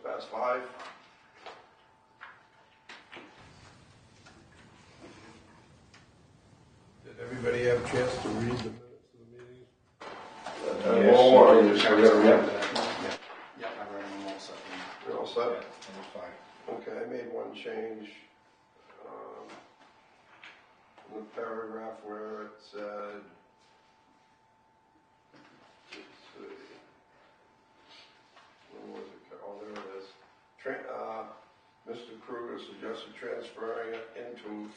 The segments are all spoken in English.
past 5. Did everybody have a chance to read the minutes of the meetings? Yes. Or you just gotta read Yeah, them? I read them all set. You're all Yeah, set? it was fine. Okay, I made one change in the paragraph where it said, let's see, where was it? Oh, there it is. Mr. Kruger suggested transferring it into,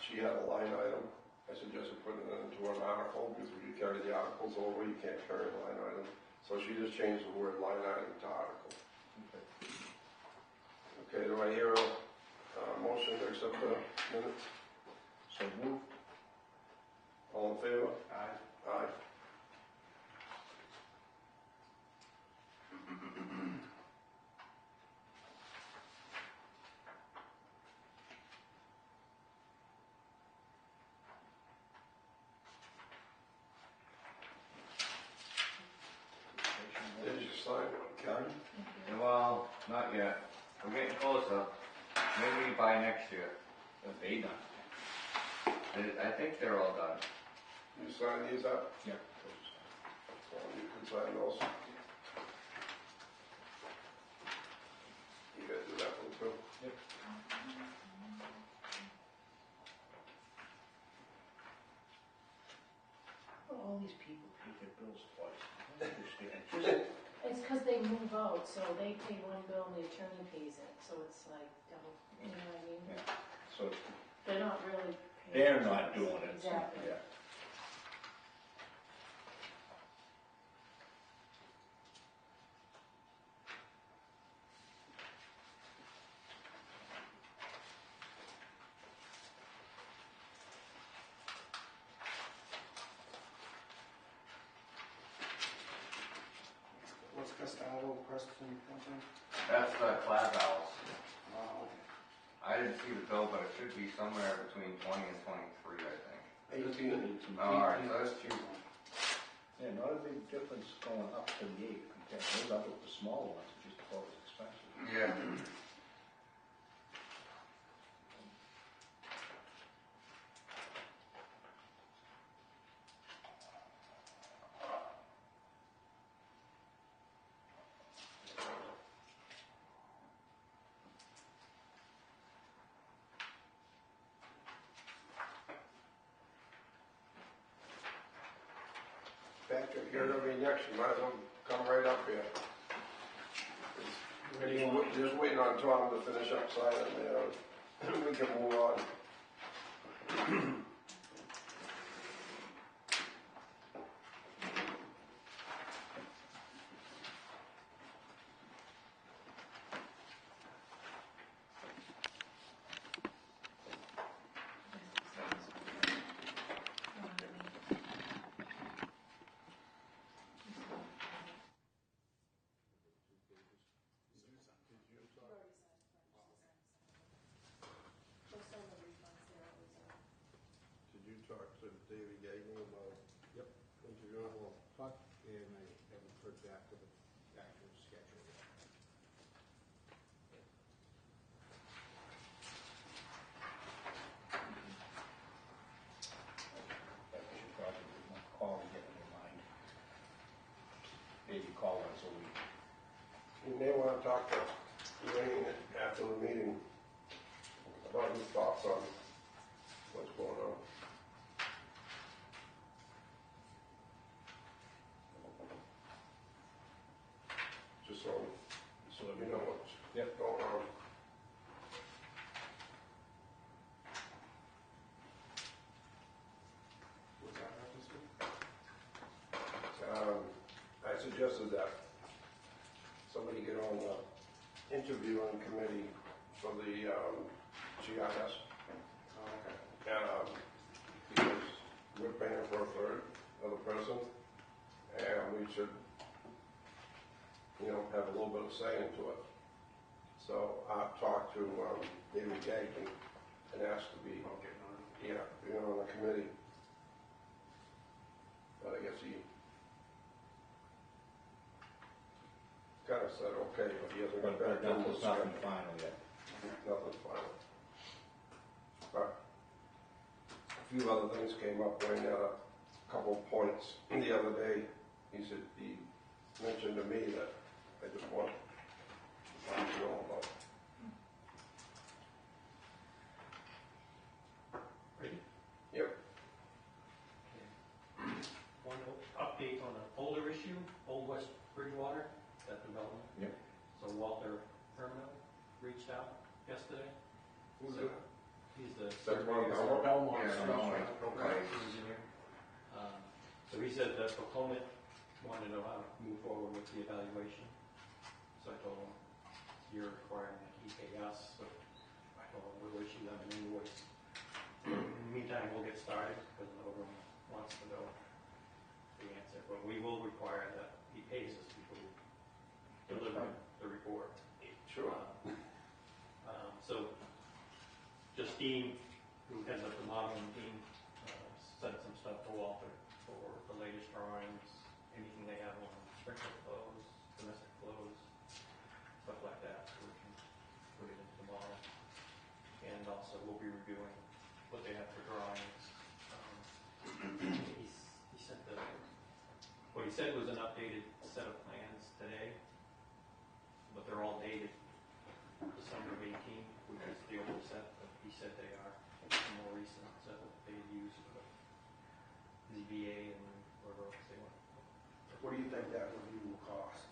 she had a line item. I suggested putting it into an article because when you carry the articles over, you can't carry a line item. So she just changed the word line item to article. Okay, do I hear a motion to accept the minutes? So moved. All in favor? Aye. Aye. Did you sign one, Karen? Well, not yet. We're getting closer. Maybe by next year. Are they done? I think they're all done. You sign these up? Yeah. Well, you can sign those. You gotta do that one too. Yep. All these people pay their bills twice. I don't understand. It's because they move out, so they pay one bill and the attorney pays it, so it's like double, you know what I mean? Yeah. So They're not really paying. they're not doing it. so, Exactly. Yeah. What's Gustavo Preston something? That's the class house. Wow, okay. I didn't see the bill, but it should be somewhere between 20 and 23, I think. 18. Alright, so that's cheap. Yeah, not a big difference going up to the 8 compared to those other, the smaller ones, which is about as expensive. Yeah. Patrick, you're gonna be next, you might as well come right up here. Just waiting on Tom to finish up signing there. We can move on. Did you talk to David Gagnon about interviewing him? Talked, and I haven't heard back to the actual schedule yet. I should probably give them a call and get them in mind. Maybe call once a week. You may want to talk to Wayne after the meeting about his thoughts on what's going on. Just so you know what's Yep. going on. Was that reference to? I suggested that somebody get on the interviewing committee for the GIS. Oh, okay. Because we're paying for a third of the person, and we should, have a little bit of say into it. So I've talked to David Gagnon and asked to be, on the committee. But I guess he kind of said, okay, but he hasn't got But back to there's nothing final yet. Nothing final. But a few other things came up. Wayne had a couple of points the other day. He said, he mentioned to me that I just want to know about. Ready? Yep. One update on an older issue, Old West Bridgewater, that development. Yep. So Walter Herman reached out yesterday. Who's So that? He's the That's one surveyor. Belmont? Belmont. Yeah, Street. Belmont. Right, engineer. So he said the proponent wanted to know how to move forward with the evaluation. So I told him, you're requiring that he pay us, but I told him we'll issue them an invoice. In the meantime, we'll get started, because no one wants to know the answer, but we will require that he pays us before we deliver the report. Sure. So Justine, who heads up the modeling team, sent some stuff to Walter for the latest drawings, anything they have on sprinkler flows, domestic flows, stuff like that, so we can put it into the model. And also we'll be reviewing what they have for drawings. He sent what he said was an updated set of plans today, but they're all dated December of 18, which is the old set, but he said they are a more recent set that they use for ZBA and wherever else they went. What do you think that review will cost?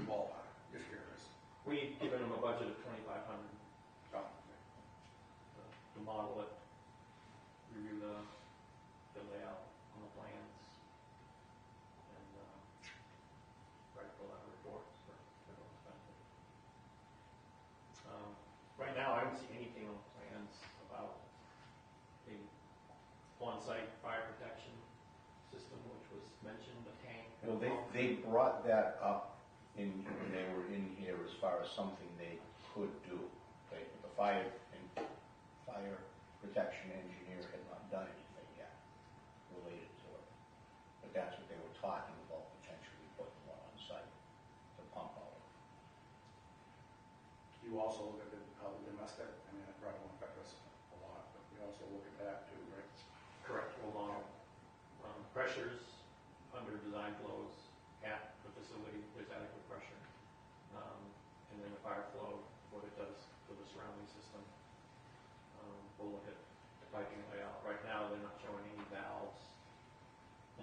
Ballpark, just curious. We've given them a budget of $2,500 Oh, to model it, review the layout on the plans, and write a lot of reports for everyone's benefit. Right now, I don't see anything on the plans about the on-site fire protection system, which was mentioned, the tank. Well, they brought that up when they were in here as far as something they could do. Okay, but the fire protection engineer had not done anything yet related to it. But that's what they were talking about, potentially putting one on site to pump out. You also look at the domestic, I mean, it probably won't affect us a lot, but we also look at that too, right? Correct, we'll model pressures under design flows at the facility, there's adequate pressure. And then the fire flow, what it does to the surrounding system. We'll look at the piping layout. Right now, they're not showing any valves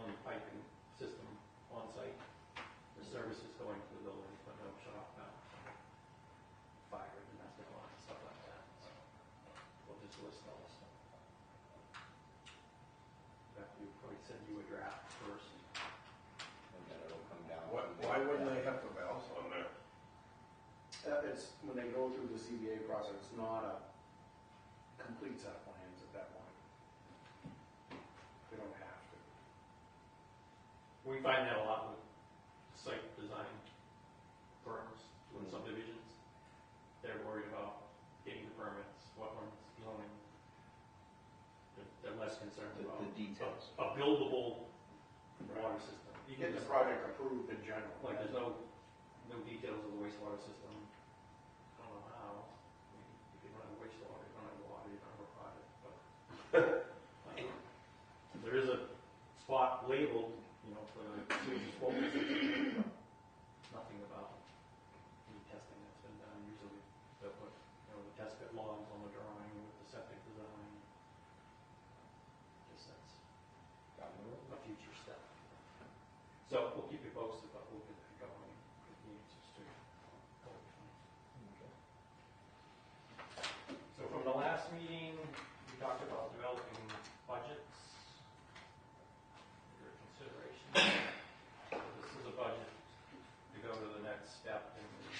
on the piping system on site. The service is going to the building, but no shut-off valve. Fire, domestic lines, stuff like that. So we'll just list all this stuff. After you probably send you a draft first. And then it'll come down. Why wouldn't they have the valves on there? It's, when they go through the CBA process, it's not a complete set of plans at that point. They don't have to. We find that a lot with site design firms, with subdivisions. They're worried about getting the permits, wetlands, zoning. They're less concerned about The details. a buildable water system. You get the project approved in general. Like, there's no details of the wastewater system. I don't know how. I mean, if you don't have wastewater, you don't have water, you don't have a project, but. There is a spot labeled, for the sewage disposal system. Nothing about any testing that's been done. Usually they'll put, the test pit logs on the drawing with the septic design. Guess that's Down the road. a future step. So we'll keep you posted, but we'll get that going, get the answers to all the things. Okay. So from the last meeting, we talked about developing budgets for your consideration. So this is a budget to go to the next step in the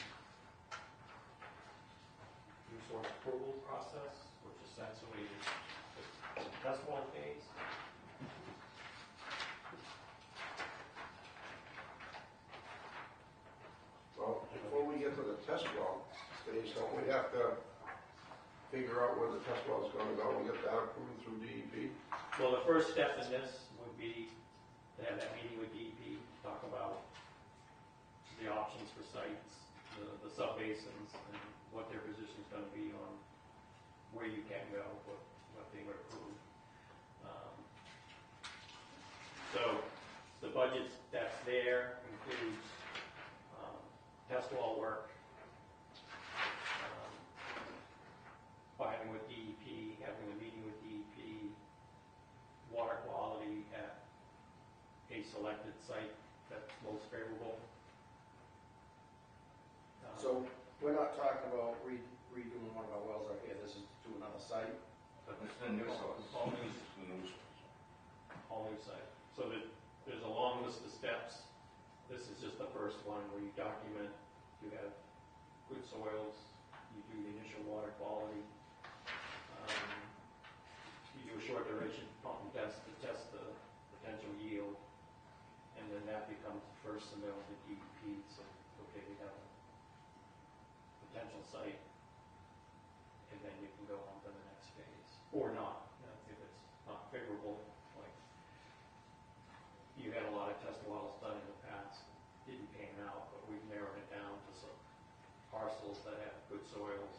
resource approval process, which essentially is the test wall phase. Well, before we get to the test well stage, don't we have to figure out where the test well is gonna go and get that approved through DEP? Well, the first step in this would be to have that meeting with DEP, talk about the options for sites, the sub-basins, and what their position's gonna be on where you can go, what they would approve. So the budget that's there includes test wall work, filing with DEP, having a meeting with DEP, water quality at a selected site that's most favorable. So we're not talking about redoing one of our wells right here, this is to another site? But this is a new source. All new site. So there's a long list of steps. This is just the first one where you document, you have good soils, you do the initial water quality. You do a short duration pumping test to test the potential yield. And then that becomes the first submittal to DEP, so, okay, we have a potential site. And then you can go on to the next phase, or not, if it's not favorable, like, you had a lot of test wells done in the past, didn't pan out, but we've narrowed it down to some parcels that have good soils.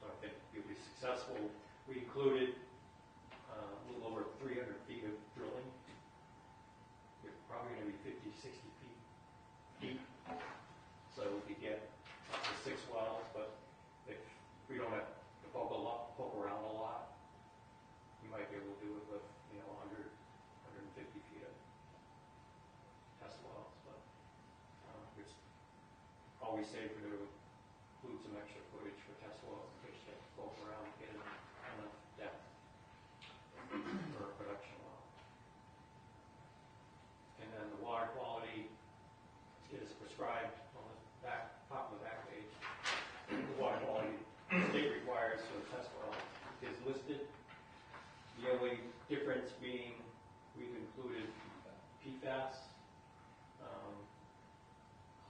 So I think you'll be successful. We included a little over 300 feet of drilling. You're probably going to be 50, 60 feet deep. So we could get up to 6 wells, but if we don't have to poke around a lot, you might be able to do it with, 100, 150 feet of test wells. But it's always safer to include some extra footage for test wells in case you have to poke around and get enough depth for a production well. And then the water quality is prescribed on the top of the back page. The water quality the state requires for the test well is listed. The only difference being we've included PFAS,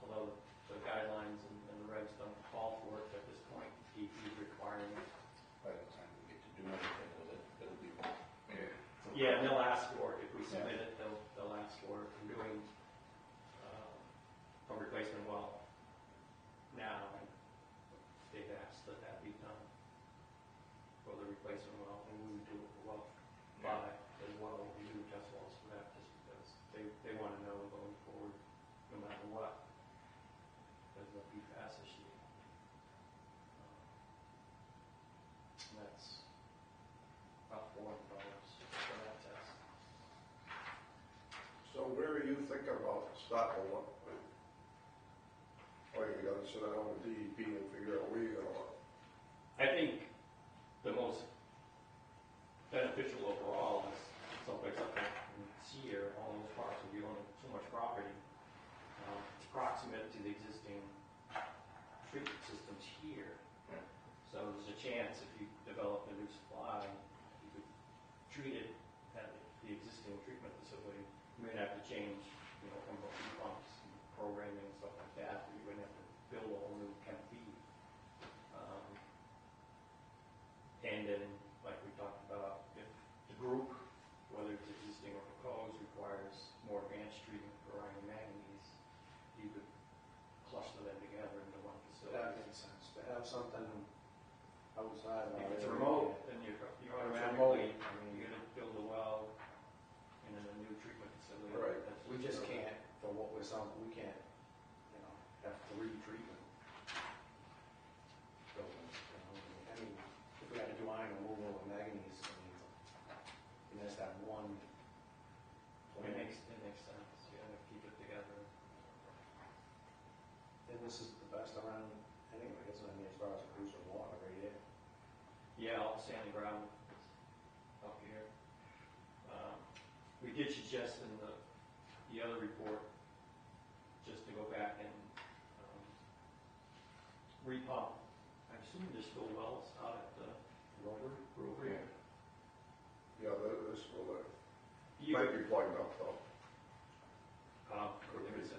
although the guidelines and the regs don't call for it at this point. DEP is requiring it. By the time we get to do anything with it, it'll be, Yeah, and they'll ask for it. If we submit it, they'll ask for it. We're doing a replacement well now, and they've asked that that be done for the replacement well, and we would do it for well 5 as well. We do test wells for that just because they want to know going forward, no matter what, there's a PFAS issue. And that's about $400 for that test. So where are you thinking about stopping one? Or you gotta sit down with DEP and figure out where you're gonna want? I think the most beneficial overall is someplace up in Sear, all those parts where you own so much property. It's proximate to the existing treatment systems here. So there's a chance if you develop a new supply, you could treat it at the existing treatment facility. You may have to change, chemical pumps and programming and stuff like that, but you wouldn't have to build a whole new chem feed. And then, like we talked about, if the group, whether it's existing or proposed, requires more advanced treatment for iron and manganese, you could cluster them together into one facility. That makes sense, to have something outside. If it's remote, then you automatically, you're gonna build a well and then a new treatment facility. Right. We just can't, for what we can't, have 3 treatment buildings. I mean, if we had to do iron removal and manganese, you just have one. It makes sense, you gotta keep it together. And this is the best around anyway, isn't it? I mean, as far as producing water right here. Yeah, all the sand and gravel up here. We did suggest in the other report, just to go back and repump. I assume there's still wells out at the Rover. Yeah, this will, You might be plugged up though. there is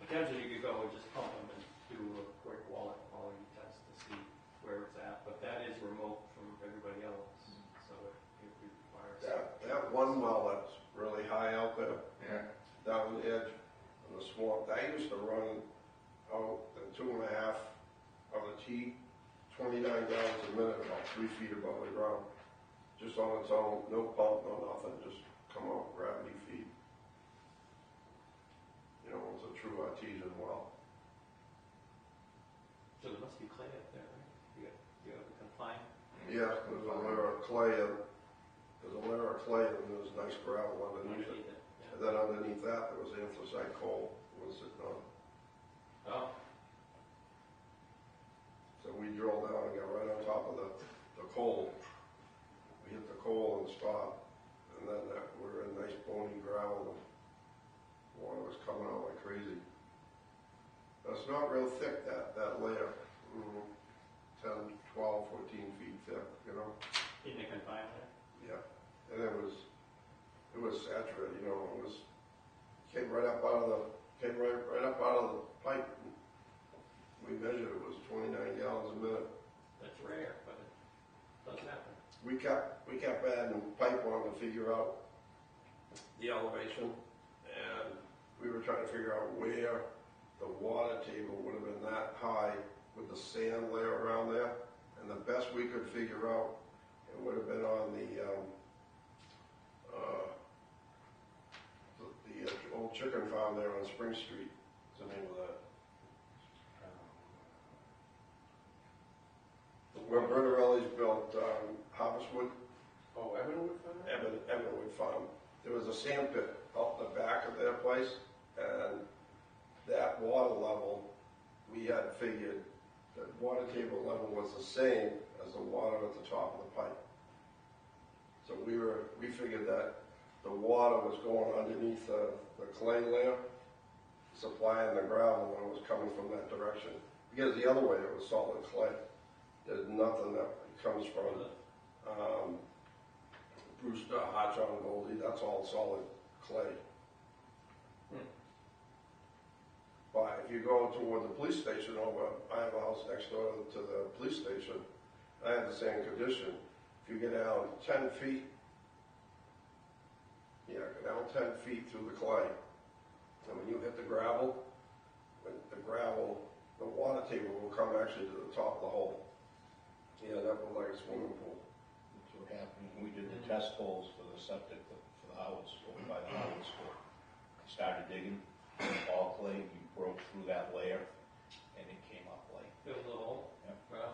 potentially you could go and just pump them and do a quick water quality test to see where it's at, but that is remote from everybody else, so it requires. That one well that's really high out there, Yeah. down the edge of the swamp. That used to run out the 2.5 of the T, 29 gallons a minute, about 3 feet above the ground. Just on its own, no pump, no nothing, just come out, gravity feed. You know, it's a true artesian well. So there must be clay up there, right? You have a confined. Yeah, there's a layer of clay, and there's nice gravel underneath it. Underneath it, And then underneath that, there was anthracite coal was sitting on. yeah. Oh, So we drilled down and got right on top of the coal. We hit the coal and stopped, and then we were in nice bony gravel, and water was coming out like crazy. But it's not real thick, that layer, 10, 12, 14 feet thick, you know? in the confined there? Yeah, and it was saturated, you know, came right up out of the pipe. We measured it was 29 gallons a minute. That's rare, but it does happen. We kept adding pipe on to figure out the elevation, and we were trying to figure out where the water table would have been that high with the sand layer around there, and the best we could figure out, it would have been on the old chicken farm there on Spring Street. What's the name of that? Where Bertarelli's built Harvestwood, Oh, Evanwood Farm? Evanwood Farm. There was a sand pit out in the back of their place, and that water level, we had figured the water table level was the same as the water at the top of the pipe. So we figured that the water was going underneath the clay layer, supplying the gravel when it was coming from that direction. Because the other way, it was solid clay. There's nothing that comes from Brewster, Hartshorn, Goldie, that's all solid clay. But if you go toward the police station over, I have a house next door to the police station, I have the same condition. If you get down 10 feet, go down 10 feet through the clay, and when you hit the gravel, the water table will come actually to the top of the hole. Yeah, that was like a swimming pool. That's what happened when we did the test holes for the septic for the Howard School, by the Howard School. We started digging, all clay, we broke through that layer, and it came up like. Filled the hole? Yep. Well,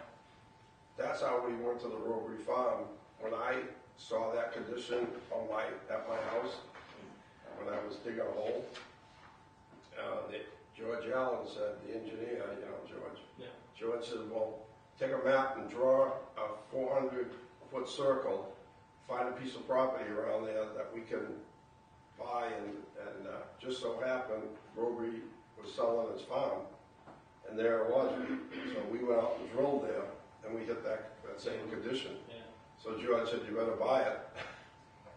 That's how we went to the Rotary Farm. When I saw that condition at my house, when I was digging a hole, George Allen said, the engineer, George. yeah. George said, well, take a map and draw a 400-foot circle, find a piece of property around there that we can buy, and just so happened, Rotary was selling his farm, and there it was. So we went out and drilled there, and we hit that same condition. Yeah. So George said, you better buy it,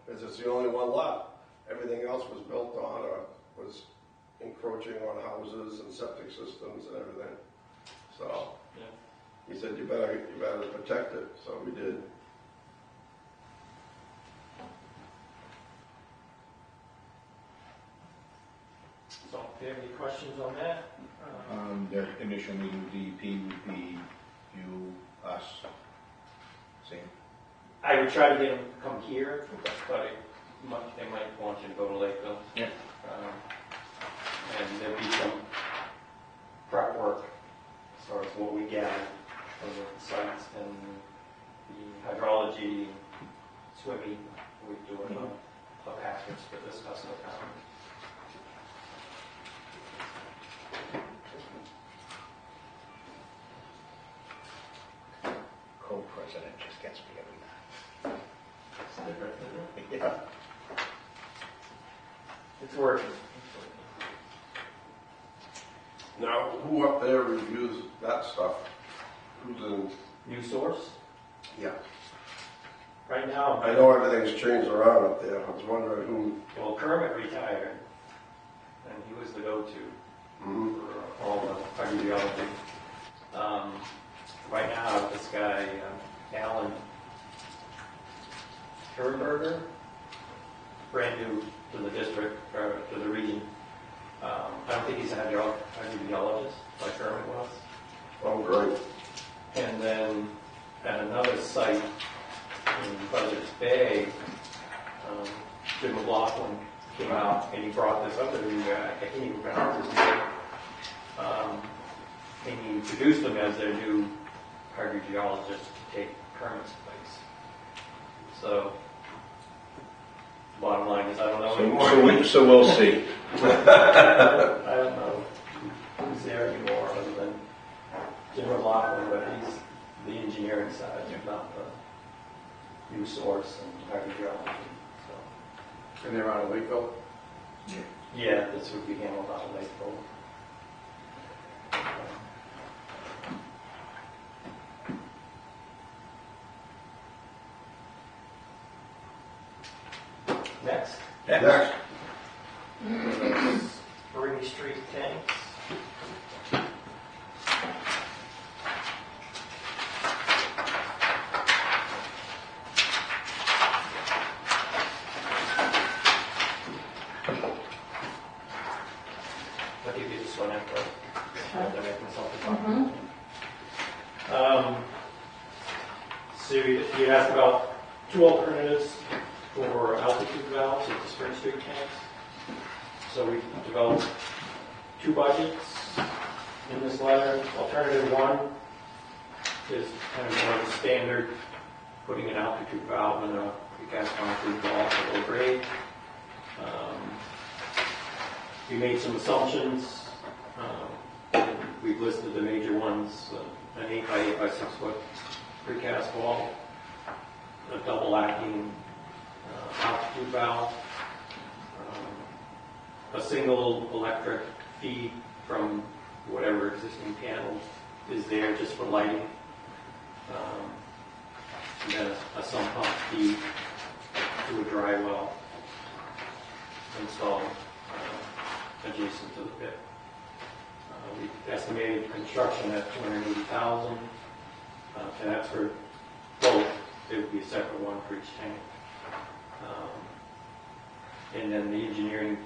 because it's the only one left. Everything else was built on or was encroaching on houses and septic systems and everything. So Yeah. he said, you better protect it. So we did. So, do you have any questions on that? The initial meeting with DEP would be you, us, same. I would try to get them to come here, but they might want you to go to Lakeville. Yeah. And there'd be some prep work as far as what we gather from the sites and the hydrology, swimming. We do a package to discuss with them. Co-president just gets me every time. It's different, isn't it? Yeah. It's working. Now, who up there reviews that stuff? Who's in? New source? Yeah. Right now, I know everything's changed around up there. I was wondering who. well, Kermit retired, and he was the go-to for all the hydrogeology. Right now, this guy, Alan Herberger, brand new to the district, or to the region, don't think he's a hydrogeologist, like Herman was. Oh, great. And then at another site in Buzzards Bay, Jim McLaughlin came out and he brought this other new guy, I can't even pronounce his name. And he introduced him as their new hydrogeologist to take Kermit's place. So, bottom line is I don't know anymore. So we'll see. I don't know who's there anymore other than Jim McLaughlin, but he's the engineering side, not the new source and hydrogeology. So, And they're out of Lakeville? yeah, this would be handled out of Lakeville. Next. Next. Spring Street tanks. I'll give you this one after I make myself a copy. So you asked about two alternatives for altitude valves at the Spring Street tanks. So we developed two budgets in this letter. Alternative one is kind of more the standard, putting an altitude valve in a precast concrete wall for low grade. We made some assumptions. We've listed the major ones, an 8 by 8 by 6 foot precast wall, a double acting altitude valve, a single electric feed from whatever existing panel is there just for lighting, and then a sump pump feed to a dry well installed adjacent to the pit. We estimated construction at $280,000, and that's for both. It would be a separate one for each tank. And then the engineering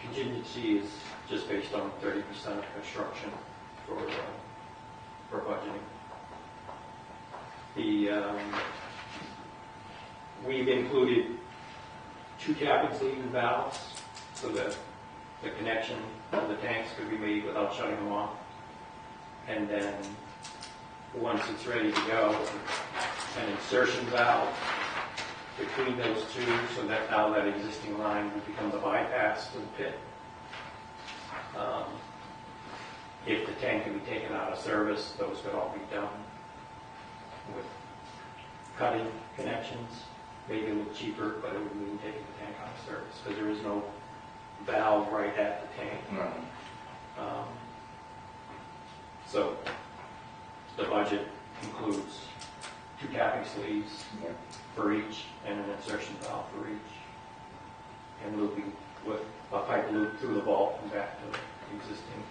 contingency is just based on 30% of construction for budgeting. We've included two tapping sleeve and valves so that the connection of the tanks could be made without shutting them off. And then once it's ready to go, an insertion valve between those two so that now that existing line would become the bypass to the pit. If the tank can be taken out of service, those could all be done with cutting connections, maybe a little cheaper, but it would mean taking the tank out of service because there is no valve right at the tank. So the budget includes two tapping sleeves for each and an insertion valve for each, and looping with a pipe loop through the vault and back to the existing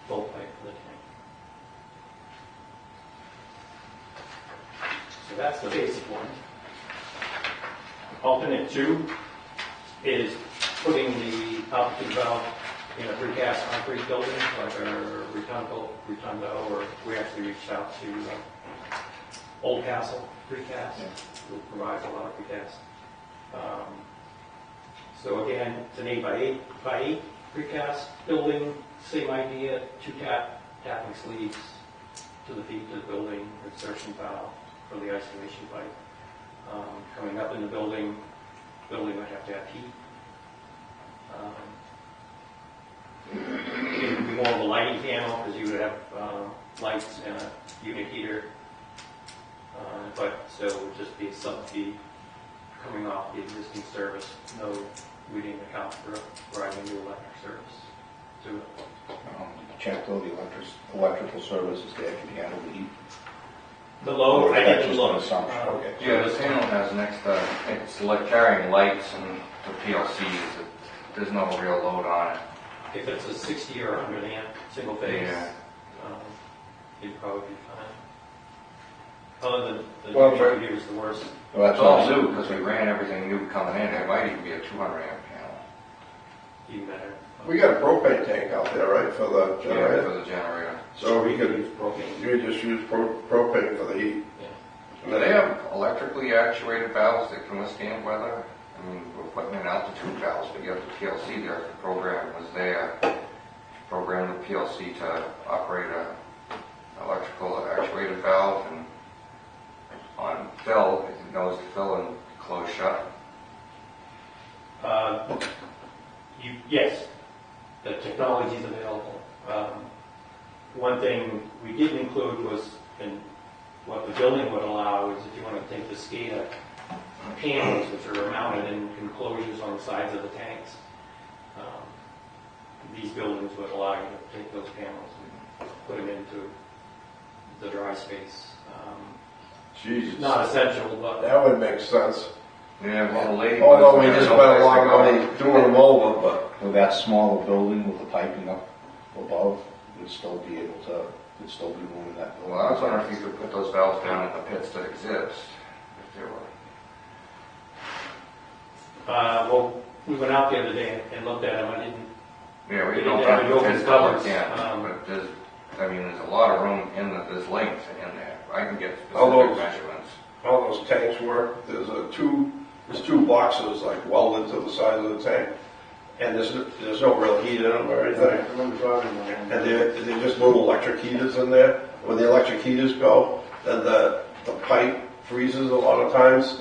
full pipe for the tank. So that's the basic one. Alternate two is putting the altitude valve in a precast concrete building, like a rotunda, or we actually reached out to Old Castle Precast, who provides a lot of precast. So again, it's an 8 by 8 precast building, same idea, two tapping sleeves to the feet of the building, insertion valve for the isolation pipe. Coming up in the building would have to have heat. It would be more of a lighting panel because you would have lights and a unit heater. But so it would just be a sub feed coming off the existing service. No, we didn't account for providing new electric service to it. Checked all the electrical services there can handle the heat. The load, I That's didn't just an look. assumption. Okay. Yeah, this panel has an extra, it's like carrying lights and the PLCs. There's no real load on it. If it's a 60 or 100 amp single phase, Yeah. you'd probably be fine. Other than the Well, computer is the worst. Well, It's all new because we ran everything new coming in. It might even be a 200 amp panel. Even better. We got a propane tank out there, right, for the Yeah, generator? for the generator. So we could, use propane. you could just use propane for the heat. Yeah. And Do then they have electrically actuated valves that can withstand weather? I mean, we're putting in altitude valves, but you have the PLC there. If the program was there, program the PLC to operate a electrical actuated valve, and on fill, it knows to fill and close shut. Yes, the technology is available. One thing we didn't include was, and what the building would allow is if you want to take the SCADA panels, which are mounted in enclosures on the sides of the tanks, these buildings would allow you to take those panels and put them into the dry space. Jesus, Not essential, but that would make sense. Yeah, well, the lady. Although we just spent a lot of money doing them over, but With that smaller building with the piping up above, would still be able to, would still be moving that building. Well, I was wondering if you could put those valves down in the pits that exist, if they were. well, we went out the other day and looked at them. I didn't. Yeah, we They don't didn't have have the the open pits to covers. look in, but there's, I mean, there's a lot of room in the, there's length in there. I can get All specific those- measurements. all those tanks work. There's two boxes like welded to the side of the tank. And there's no real heat in them or anything. I remember driving one. And they're just little electric heaters in there. When the electric heaters go, then the pipe freezes a lot of times,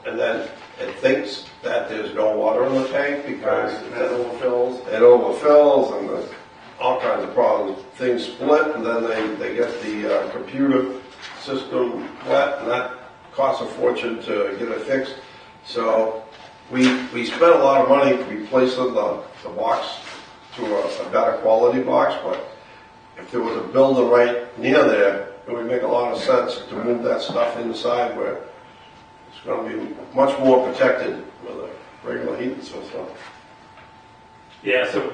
and then it thinks that there's no water in the tank because It overfills. it overfills and there's all kinds of problems. Things split and then they get the computer system wet, and that costs a fortune to get it fixed. So we spent a lot of money replacing the box to a better quality box, but if there was a building right near there, it would make a lot of sense to move that stuff inside where it's going to be much more protected with a regular heating system. Yeah, so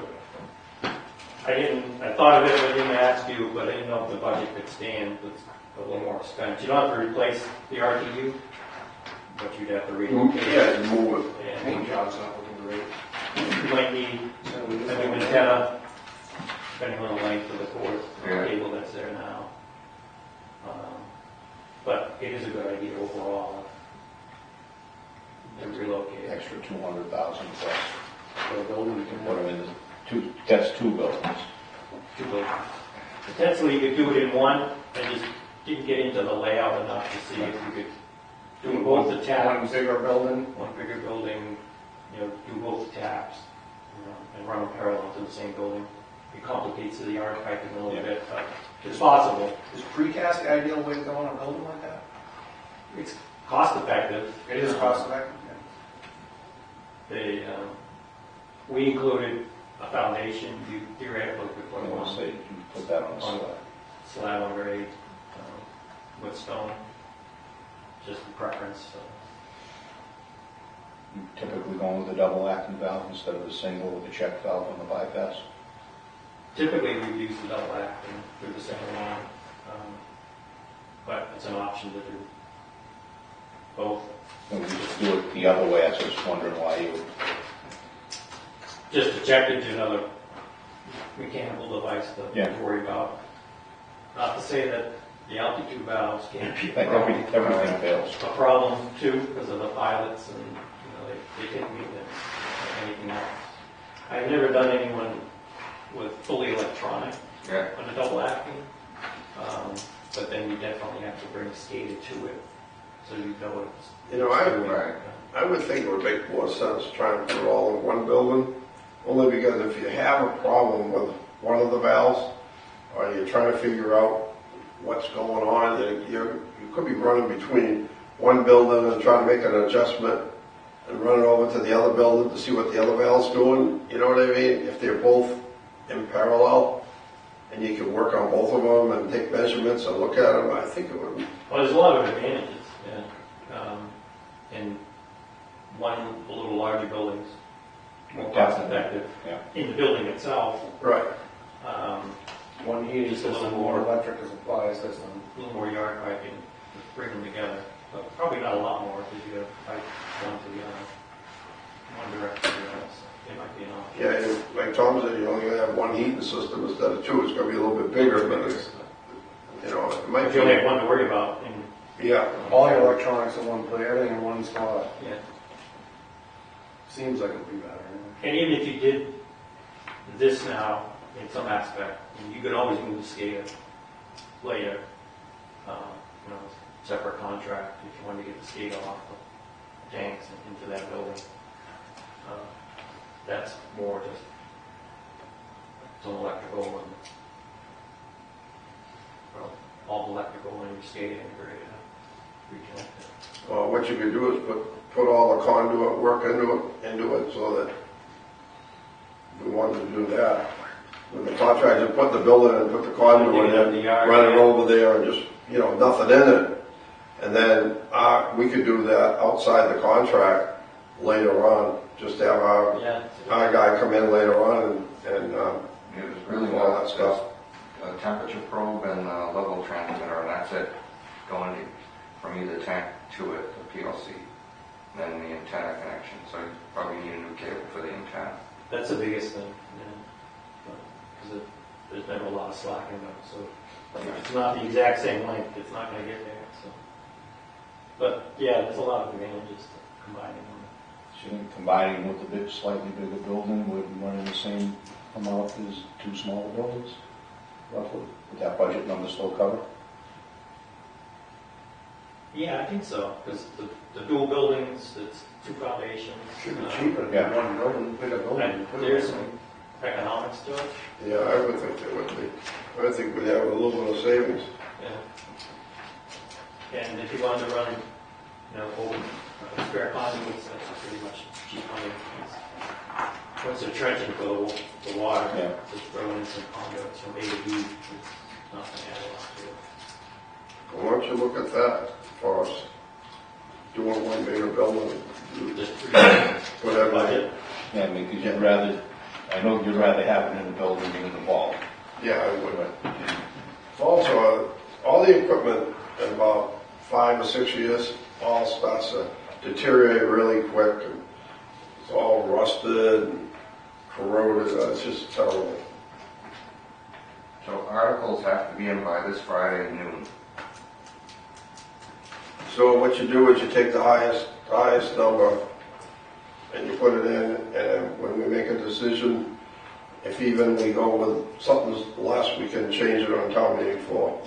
I thought of it, but I didn't ask you, but I didn't know if the budget could stand with a little more expense. You don't have to replace the RTU, but you'd have to relocate it. Yeah, you move it. And Paint job's not looking great. you might need a new antenna, depending on the length of the cord, Yeah. cable that's there now. But it is a good idea overall to relocate it. Extra 200,000 plus. For a building, you You can can put them in that's two buildings. Two buildings. Potentially you could do it in one, I just didn't get into the layout enough to see if you could do both the one taps, bigger building. one bigger building, do both taps, and run them parallel to the same building. It complicates the yard piping a little bit, but it's possible. Is precast the ideal way to go on a building like that? It's cost effective. It is cost effective. They, we included a foundation, you theoretically could put I one want to say, you put that on the on slab. slab on grade, with stone, just a preference, so. You typically going with a double acting valve instead of a single with a check valve on the bypass. Typically, we use the double act and do the second line, but it's an option to do both. And we just do it the other way. I was just wondering why you would. Just to check into another mechanical device to Yeah. worry about. Not to say that the altitude valves can't be Like everything fails. a problem too, because of the pilots and, they take maintenance or anything else. I've never done anyone with fully electronic Yeah. on a double acting, but then you definitely have to bring SCADA to it, so you know what it's. Right. I would think it would make more sense trying to put it all in one building, only because if you have a problem with one of the valves, or you're trying to figure out what's going on, you could be running between one building and trying to make an adjustment and run it over to the other building to see what the other valve's doing, you know what I mean? If they're both in parallel, and you can work on both of them and take measurements and look at them, I think it would. Well, there's a lot of advantages, yeah. And one, a little larger buildings, more cost effective Yeah. in the building itself. Right. One heating Just a little system, more. one electric as a supply system. A little more yard piping, to bring them together, but probably not a lot more, because you got to pipe one to the other. one direction or else, it might be an option. Yeah, and like Tom said, you only gonna have one heating system instead of two, it's gonna be a little bit bigger, but it's, it might But be. you only have one to worry about, and, Yeah, All your electronics in one place, everything in one spot, yeah. seems like it'd be better. And even if you did this now, in some aspect, you could always move the SCADA later, separate contract, if you wanted to get the SCADA off the tanks and into that building. That's more just some electrical and, well, all electrical and your SCADA integrated, reconnected. what you could do is put all the conduit work into it so that if we wanted to do that. When the contractor put the building and put the conduit in, The yard, run it yeah. over there and just, nothing in it. And then, we could do that outside the contract later on, just to have our guy come in later on and It was really all more that stuff. a temperature probe and a level transmitter, and that's it, going from either tank to it, the PLC, then the antenna connection, so you probably need a new cable for the antenna. That's the biggest thing, because there's been a lot of slack in them, so if it's not the exact same length, it's not gonna get there, so. But, yeah, there's a lot of advantages to combining them. Shouldn't combining with a slightly bigger building would run in the same amount as two smaller buildings, roughly? Would that budget number still cover? Yeah, I think so, because the dual buildings, it's two foundations. Should be cheaper to get one building, bigger building. There's some economics to it, Yeah, I would think there would be. I would think we'd have a little bit of savings. yeah. And if you wanted to run, open spare conduits, that's pretty much cheap money. Once they're trenching for the water, Yeah. just throw in some conduits from A to B, it's not gonna add a lot to it. Why don't you look at that for us? Doing one bigger building, Just whatever. budget. Yeah, because I know you'd rather have it in the building than in the vault. Yeah, I would. Also, all the equipment in about 5 or 6 years, all starts to deteriorate really quick. And it's all rusted and corroded. It's just terrible. So articles have to be in by this Friday noon. So what you do is you take the highest number and you put it in, and when we make a decision, if even we go with something less, we can change it on town meeting floor.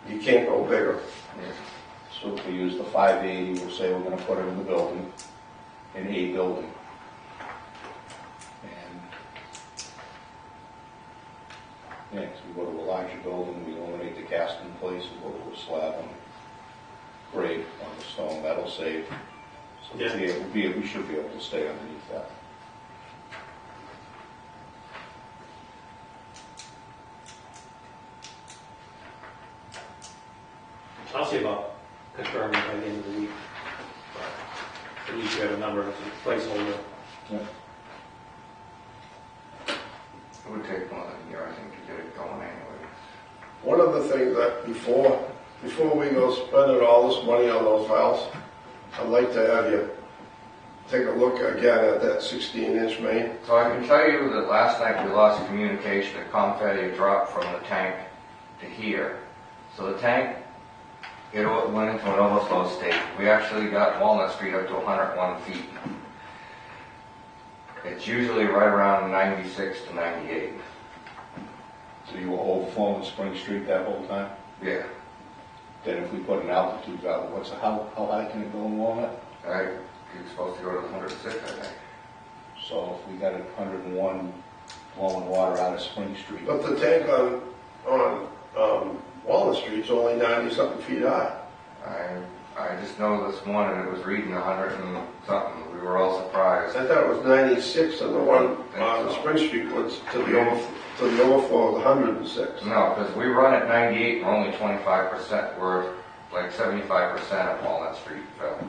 You can't go bigger. So if we use the 580, we'll say we're gonna put it in the building, in a building. And, yeah, so we go to a larger building, we eliminate the cast in place, and go to a slab on grade on the stone, that'll save. So Yeah. we should be able to stay underneath that. I'll see about confirming by the end of the week. At least you have a number as a placeholder. It would take more than a year, I think, to get it going anyway. One of the things that before we go spending all this money on those valves, I'd like to have you take a look again at that 16-inch main. So I can tell you that last night we lost communication. The confetti had dropped from the tank to here. So the tank, it went into an overflow state. We actually got Walnut Street up to 101 feet. It's usually right around 96 to 98. So you were overflowing Spring Street that whole time? Yeah. Then if we put an altitude valve, how high can it go in Walnut? It's supposed to go to 106, I think. So if we got it 101 blowing water out of Spring Street. But the tank on Walnut Street's only 90-something feet high. I just know this morning it was reading 100 and something. We were all surprised. I thought it was 96, and the one on Spring Street was to the overflow of 106. No, because we run at 98, we're only 25%. We're like 75% of Walnut Street fell.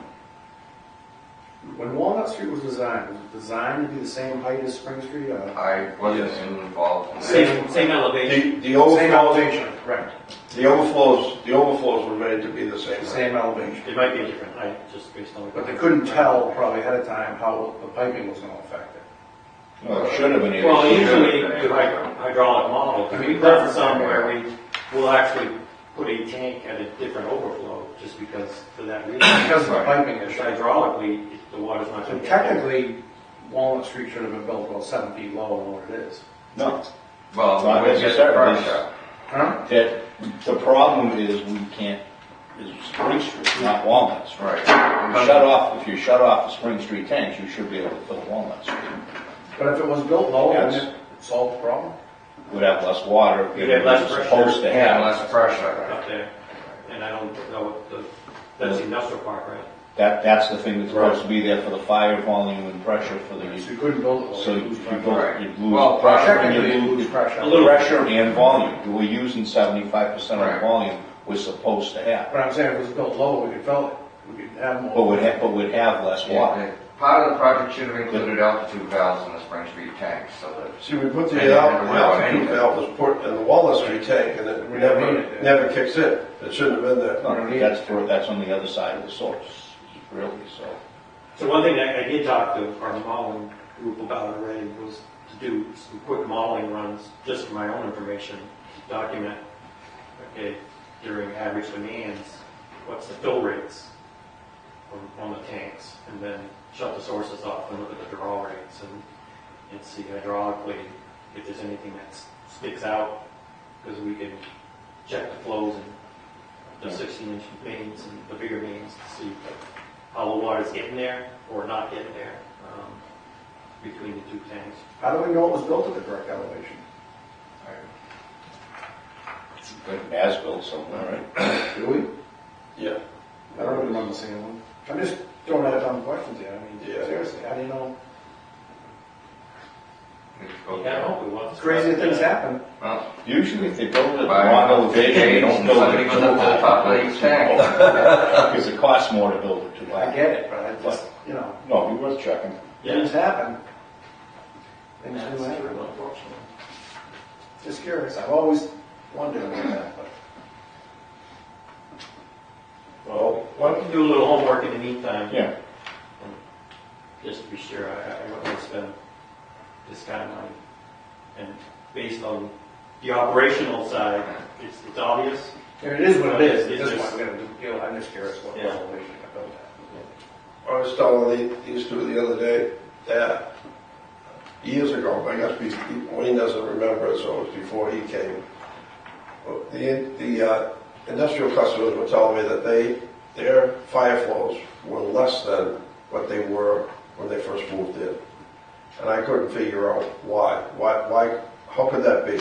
When Walnut Street was designed to be the same height as Spring Street? I wasn't Yes. involved in that. Same elevation. The Same overflows, elevation, right, the overflows were made to be the same. same elevation. It might be a different height, just based on. But they couldn't tell probably ahead of time how the piping was gonna affect it. Well, it should have been. Well, able to- usually with hydraulic models, we've done some where we'll actually put a tank at a different overflow, just because, for that reason. Because of the piping Because issue. hydraulically, the water's not So gonna get there. technically, Walnut Street should have been built about 7 feet lower than what it is. No, Well, Not we get necessarily. pressure. Huh? that, the problem is we can't, is Spring Street, not Walnut Street. Right. If you shut off the Spring Street tanks, you should be able to fill Walnut Street. But if it was built lower, then Yes. it solved the problem? Would have less water. You'd have less it's pressure. Supposed to And have. less pressure. Up there, and I don't know what that's the industrial park, right? That's the thing that's supposed to be there for the fire volume and pressure for the, So you couldn't build it lower. so you you lose go, pressure. you'd lose Well, pressure and Technically, you you lose lose pressure. A little. pressure and volume. We're using 75% of Right. the volume we're supposed to have. But I'm saying if it was built lower, we could fill it. We could have But more. we'd have less water. Yeah, part of the project should have included altitude valves in the Spring Street tank, so that See, we put And the it altitude never went valve was put in the Walnut Street tank, and it We never needed it. never kicks in. It shouldn't have been there. No, that's on the other side of the source, really, so. So one thing I did talk to our modeling group about already was to do some quick modeling runs, just for my own information, to document, okay, during average demands, what's the fill rates on the tanks, and then shut the sources off and look at the draw rates and see hydraulically if there's anything that sticks out, because we can check the flows in the 16-inch mains and the bigger mains to see how the water's getting there or not getting there between the two tanks. How do we know it was built at the correct elevation? Like as-built somewhere, right? Do we? Yeah. I don't remember seeing one. I'm just throwing out dumb questions here. I mean, Yeah. seriously, how do you know? Yeah, I hope it was. Crazy things happen. well, Usually if they build it at by wrong elevation, they don't build somebody it goes too up to the top of high. each tank. Because it costs more to build it too I high. get it, but I just, you know, No, it'd be worth checking. Yeah. things happen. Things That's do happen. true, unfortunately. Just curious. I've always wondered about that, but. Well, Well, I can do a little homework in the meantime, Yeah. just to be sure I wouldn't spend this kind of money. And based on the operational side, it's obvious. It is what it is. At It's this just- point, we gotta do, you know, I'm just curious what Yeah. elevation I built at. I was telling these two the other day that years ago, I guess Wayne doesn't remember it, so it was before he came. The industrial customers were telling me that their fire flows were less than what they were when they first moved in. And I couldn't figure out why. How could that be?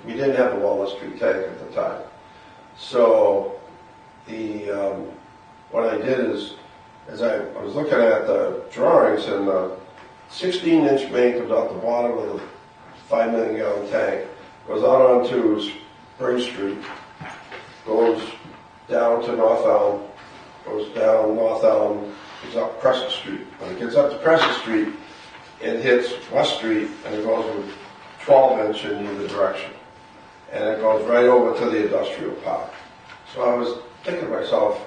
We didn't have the Walnut Street tank at the time. So what I did is I was looking at the drawings, and the 16-inch main comes out the bottom of the 5 million gallon tank, goes out onto Spring Street, goes down to North Elm, goes down North Elm, goes up Crescent Street. When it gets up to Crescent Street, it hits West Street, and it goes with 12-inch in either direction. And it goes right over to the industrial park. So I was thinking to myself,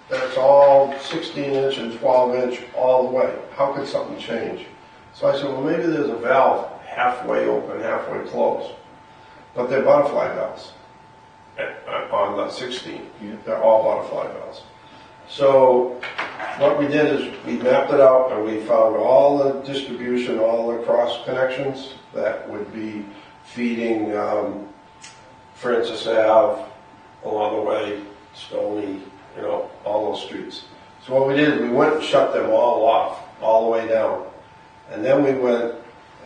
that's all 16-inch and 12-inch all the way. How could something change? So I said, well, maybe there's a valve halfway open, halfway closed. But they're butterfly valves on the 16. They're all butterfly valves. So what we did is we mapped it out, and we found all the distribution, all the cross connections that would be feeding Francis Ave along the way, Stony, all those streets. So what we did is we went and shut them all off, all the way down. And then we went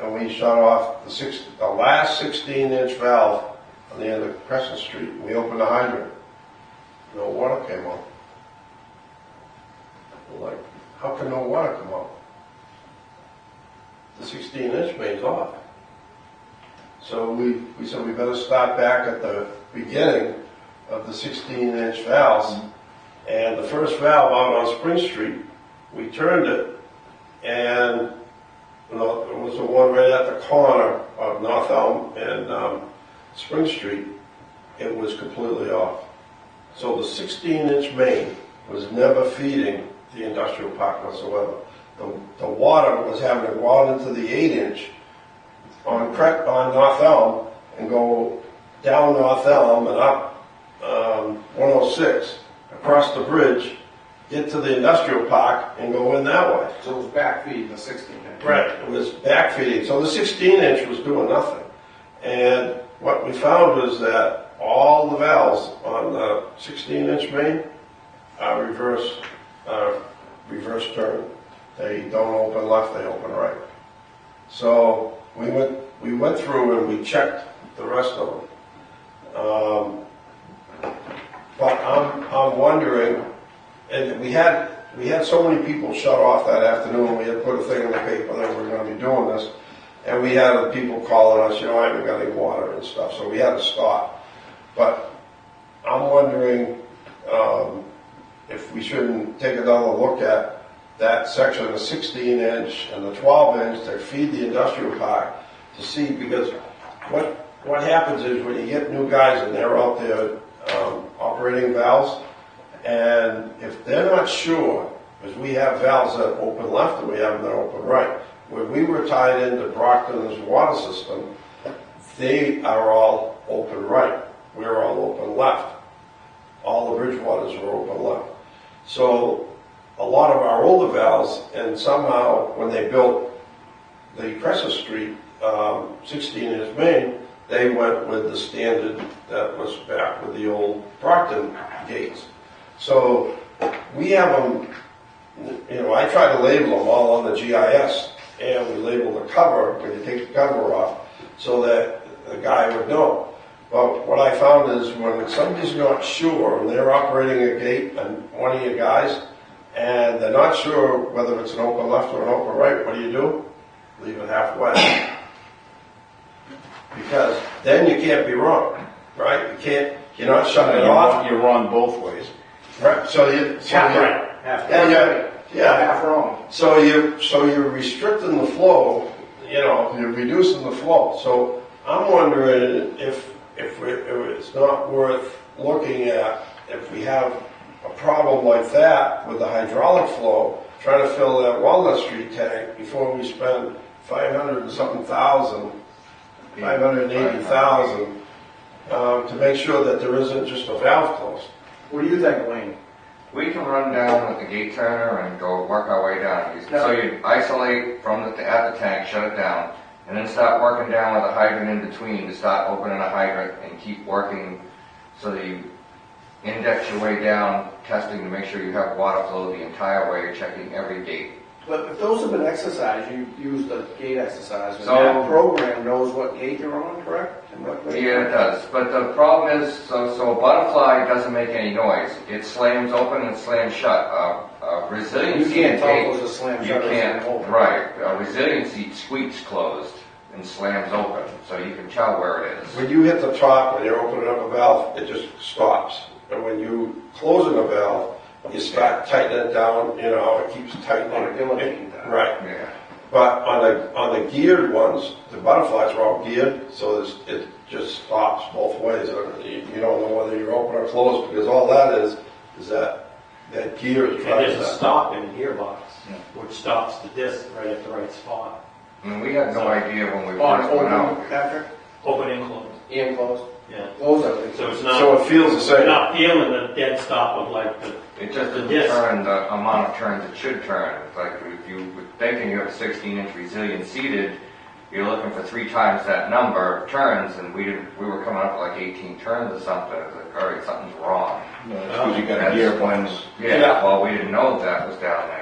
and we shut off the last 16-inch valve on the end of Crescent Street. We opened the hydrant. No water came out. We're like, how can no water come out? The 16-inch main's off. So we said we better start back at the beginning of the 16-inch valves. And the first valve out on Spring Street, we turned it and you know, it was the one right at the corner of North Elm and Spring Street. It was completely off. So the 16-inch main was never feeding the industrial park whatsoever. The water was having to go out into the 8-inch on North Elm and go down North Elm and up 106 across the bridge, get to the industrial park and go in that way. So it was backfeed the 16-inch. Right, it was backfeeding. So the 16-inch was doing nothing. And what we found was that all the valves on the 16-inch main are reverse turn. They don't open left, they open right. So we went through and we checked the rest of them. But I'm wondering, and we had so many people shut off that afternoon. We had put a thing in the paper that we were going to be doing this, and we had other people calling us. You know, I haven't got any water and stuff, so we had to stop. But I'm wondering if we shouldn't take another look at that section, the 16-inch and the 12-inch that feed the industrial park to see, because what happens is when you get new guys and they're out there operating valves, and if they're not sure, because we have valves that open left and we have them that open right. When we were tied into Brockton's water system, they are all open right. We're all open left. All the Bridgewaters are open left. So a lot of our older valves, and somehow when they built the Crescent Street 16-inch main, they went with the standard that was back with the old Brockton gates. So we have them, you know, I try to label them all on the GIS, and we label the cover when you take the cover off so that the guy would know. But what I found is when somebody's not sure and they're operating a gate and one of your guys, and they're not sure whether it's an open left or an open right, what do? Leave it halfway. Because then you can't be wrong, right? You're not shutting it off. You're wrong both ways. Right, so Half right, half left. Yeah. Half wrong. So you're restricting the flow, you know, you're reducing the flow. So I'm wondering if it's not worth looking at, if we have a problem like that with the hydraulic flow, trying to fill that Walnut Street tank before we spend 500 and something thousand, 580,000, to make sure that there isn't just a valve closed. What do you think, Wayne? We can run down with the gate turner and go work our way down. So you isolate from at the tank, shut it down, and then start working down with a hydrant in between to start opening a hydrant and keep working so that you index your way down, testing to make sure you have water flow the entire way, checking every gate. But if those have been exercised, you use the gate exercise, and So- that program knows what gate you're on, correct? And what gate? Yeah, it does. But the problem is, so a butterfly doesn't make any noise. It slams open and slams shut. Resiliency You can't tell gate, if those are slam you shut or can't, slam open. right. Resiliency squeaks closed and slams open, so you can tell where it is. When you hit the top, when you're opening up a valve, it just stops. And when you closing a valve, you start tightening it down, you know, it keeps tightening. Eliminating that. Right. Yeah. But on the geared ones, the butterflies are all geared, so it just stops both ways. You don't know whether you're open or closed, because all that is that gear is trying There's a to stop in the gearbox, which stops the disc right at the right spot. I mean, we had no idea when we On first went out. open, Patrick? Open and closed. And closed? Yeah. Closed, I think. So it's So not, it feels the you're same. not feeling the dead stop of like the, It just The doesn't disc. turn the amount of turns it should turn. It's like if you were thinking you have a 16-inch resilient seated, you're looking for 3 times that number of turns, and we were coming up with like 18 turns or something. It's like, all right, something's wrong. No, it's because you got a gear blends. Yeah, well, we didn't know that was down there.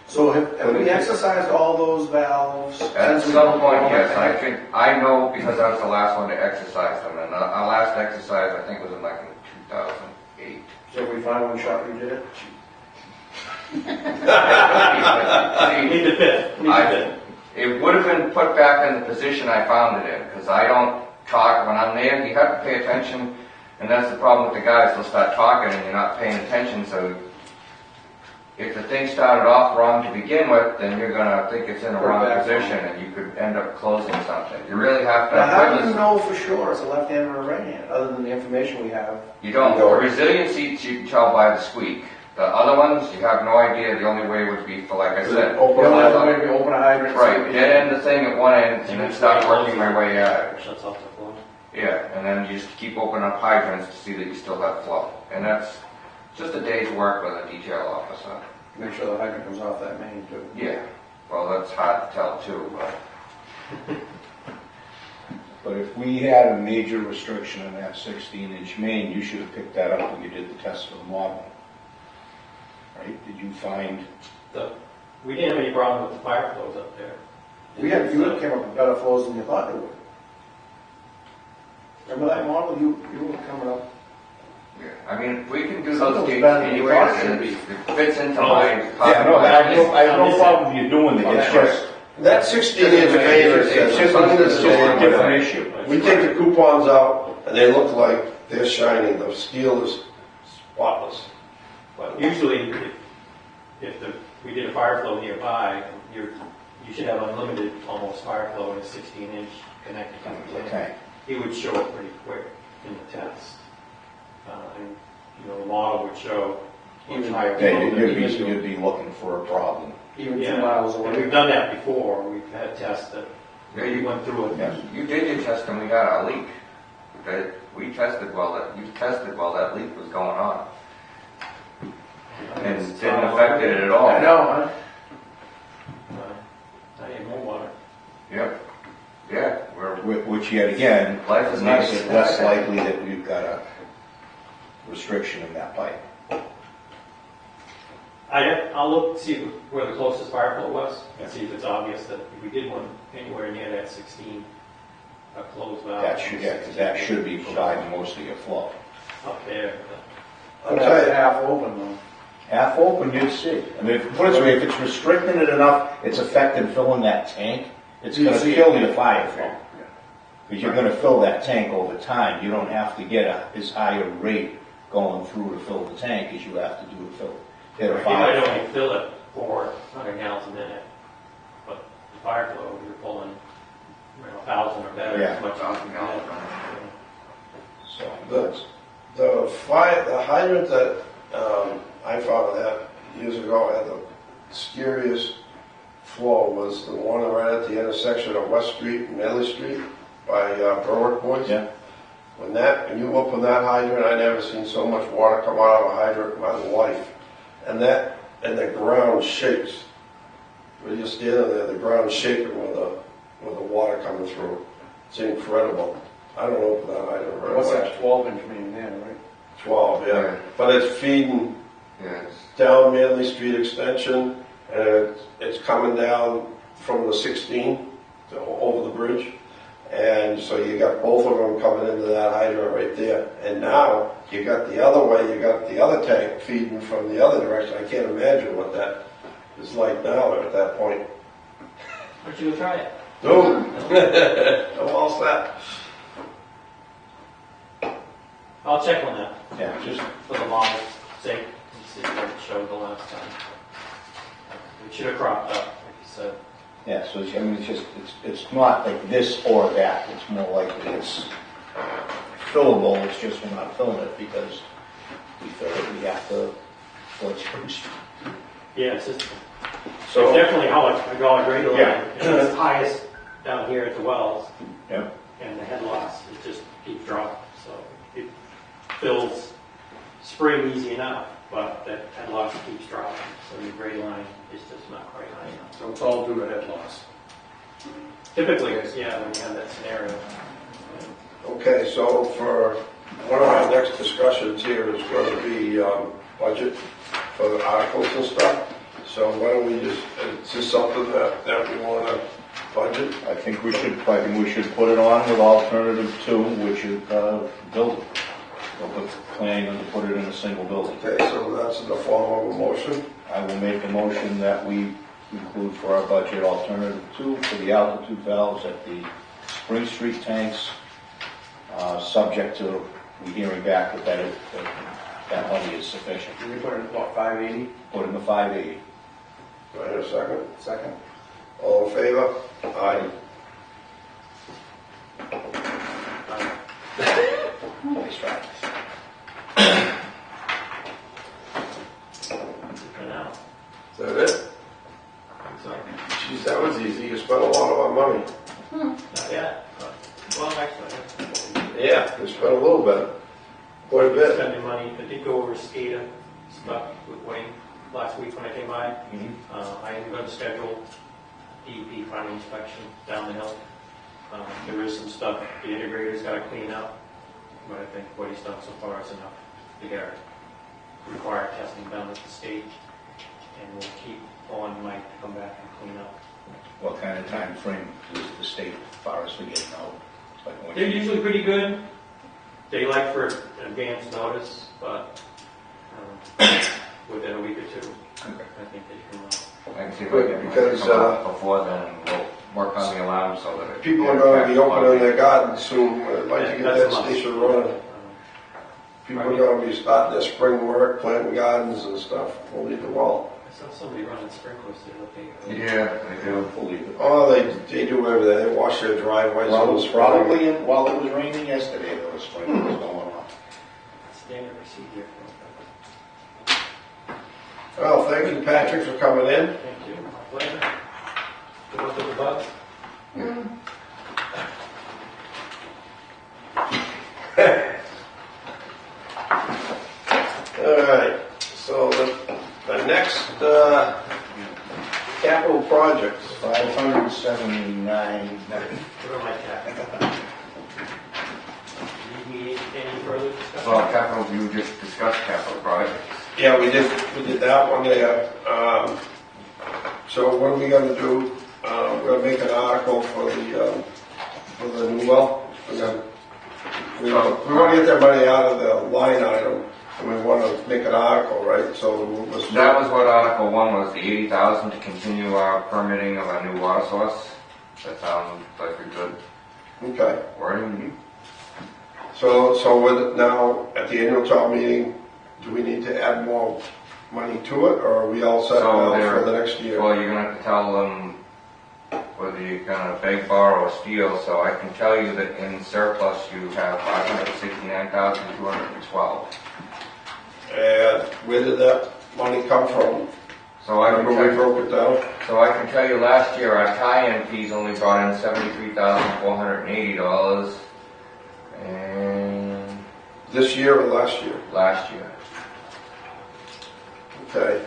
So have we exercised all those valves? At since we some put point, them on? yes, I know because I was the last one to exercise them, and our last exercise, I think, was in like in 2008. So we find one shot you did it? need See, the fifth, need the fifth. it would have been put back in the position I found it in, because I don't talk when I'm there. You have to pay attention, and that's the problem with the guys. They'll start talking, and you're not paying attention, so if the thing started off wrong to begin with, then you're gonna think it's in the Put it wrong back position on. and you could end up closing something. You really have to Now, how do put you this, know for sure it's a left hand or a right hand, other than the information we have? you don't, the resilient seats you can tell by the squeak. The other ones, you have no idea, the only way would be for, like I said, You don't have to maybe open a hydrant. right, dead end the thing at one end and then start working my way out. Shuts off the flow. Yeah, and then you just keep opening up hydrants to see that you still have flow. And that's just a day's work with a detail officer. Make sure the hydrant comes off that main too. Yeah, well, that's hard to tell too, but But if we had a major restriction on that 16-inch main, you should have picked that up when you did the test for the model. Right? Did you find? We didn't have any problem with the fire flows up there. You came up with better flows than you thought they would. Remember that model? You were coming up. yeah, I mean, if we can do Something those was gates better than you anyways, thought it and would it fits into Oh, my Yeah, no, I have no problem with you doing it. It's just, That 16-inch main is it's just a different issue. We take the coupons out, and they look like they're shining, the steel is spotless. But usually, if we did a fire flow nearby, you should have unlimited almost fire flow in a 16-inch connected to the plant. Okay. It would show it pretty quick in the test. And, the model would show much higher flow. Yeah, than even- you'd be looking for a problem. Even Yeah. 2 miles And away. we've done that before. We've had tests that Yeah, we you, went through it. Yeah. you did your test and we got a leak. Okay, we tested while you tested while that leak was going on. And It's didn't not affect it at all. I know, huh? I need more water. Yep. Yeah, Which yet again, life is makes nice. it less likely that we've got a restriction in that pipe. I'll look, see where the closest fire flow was, and see if it's obvious that if we did one anywhere near that 16, a closed valve. That should, yeah, 'cause that should be providing most of your flow. Up there. I'll tell you, half open though. Half open, you'd see. I mean, put it this way, if it's restricting it enough, it's affecting filling that tank, it's You'd gonna see it. kill your fire flow. Because you're gonna fill that tank over time. You don't have to get as high a rate going through to fill the tank as you have to do to hit a You fire might flow. only fill it 400 gallons a minute, but the fire flow, you're pulling 1,000 or better, Yeah. as much as you 1,000 can gallons. get. So, The hydrant that I found that years ago had the scariest flow was the one right at the intersection of West Street and Manley Street by Berwick Boys. Yeah. When you open that hydrant, I never seen so much water come out of a hydrant in my life. And the ground shakes. When you're standing there, the ground's shaking with the water coming through. It's incredible. I don't open that hydrant very What's much. that 12-inch main there, right? 12, yeah. Yeah. But it's feeding Yeah, it's, down Manley Street Extension, and it's coming down from the 16 over the bridge. And so you got both of them coming into that hydrant right there. And now you got the other way, you got the other tank feeding from the other direction. I can't imagine what that is like now at that point. Why don't you go try it? Dude, I'm all set. I'll check on that yeah, just, for the model's sake, and see what it showed the last time. It should have cropped up, like you said. yeah, so I mean, it's not like this or that. It's more likely it's fillable, it's just we're not filling it because we fill it, we have to fill it first. Yeah, it's just, So- it's definitely how I go a greater line. Yeah. It's highest down here at the wells. Yeah. And the head loss, it just keeps dropping, so it fills spring easy enough, but that head loss keeps dropping, so your gray line is just not quite high enough. So it's all due to head loss. Typically, yeah, when you have that scenario. Okay, so for one of our next discussions here is going to be budget for the articles and stuff. So why don't we just, is this something that we want to budget? I think we should put it on with alternative 2, which is building. We're planning to put it in a single building. Okay, so that's in the form of a motion. I will make a motion that we include for our budget alternative 2 for the altitude valves at the Spring Street tanks, subject to we hearing back that that money is sufficient. Did we put in, what, 580? Put in the 580. Do I hear a second? Second? All in favor? Aye. Nice try. For now. Is that it? So, Geez, that was easy. You spent a lot of our money. not yet, but, well, actually, Yeah, you spent a little bit. Quite a bit. spending money. I did go over SCADA stuff with Wayne last week when I came by. I am going to schedule DEP final inspection down the hill. There is some stuff the integrator's got to clean up, but I think what he's done so far is enough to get required testing done at the state. And we'll keep on Mike to come back and clean up. What kind of time frame is the state forest for getting out? Like when They're usually pretty good. They like for advance notice, but within a week or two, I think they can. I can see if I can Because, come out before then, we'll work on the alarm so that it. People are going to be opening their gardens soon. I'd like to get That's that a must. station running. People are going to be starting their spring work, planting gardens and stuff. We'll need the wall. I saw somebody running sprinklers the other day. Yeah, I do. believe it. Oh, they do everything. They wash their driveways. Well, it in was the spring. probably, while it was raining yesterday, there was sprinklers going on. Standard procedure. Well, thank you, Patrick, for coming in. Thank you. My pleasure. Good luck with the bugs. All right, so the next capital projects. 579. What am I at? Need any further discussion? Well, capital, you just discussed capital projects. Yeah, we did that one there. So what are we gonna do? We're gonna make an article for the new well. We wanna get that money out of the line item, and we wanna make an article, right? So we'll That was what Article 1 was, the 80,000 to continue our permitting of a new water source. That sounds like a good Okay. wording. So with, now, at the annual town meeting, do we need to add more money to it, or are we all set So now there- for the next year? Well, you're gonna have to tell them whether you're gonna beg, borrow, or steal, so I can tell you that in surplus you have 569,212. And where did that money come from? So I can Remember tell we you, broke it down? last year our tie-in fees only brought in $73,480, and This year or last year? last year. Okay,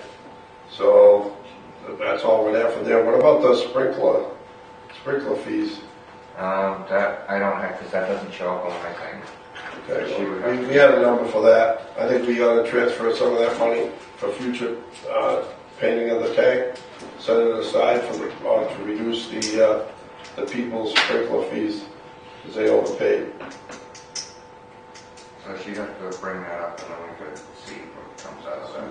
so that's all we're there for there. What about the sprinkler fees? That, I don't have, because that doesn't show up on my thing. Okay, She would well, have- we had a number for that. I think we ought to transfer some of that money for future painting of the tank, set it aside for to reduce the people's sprinkler fees, because they overpaid. So she'd have to bring that up, and then we could see what comes out of that.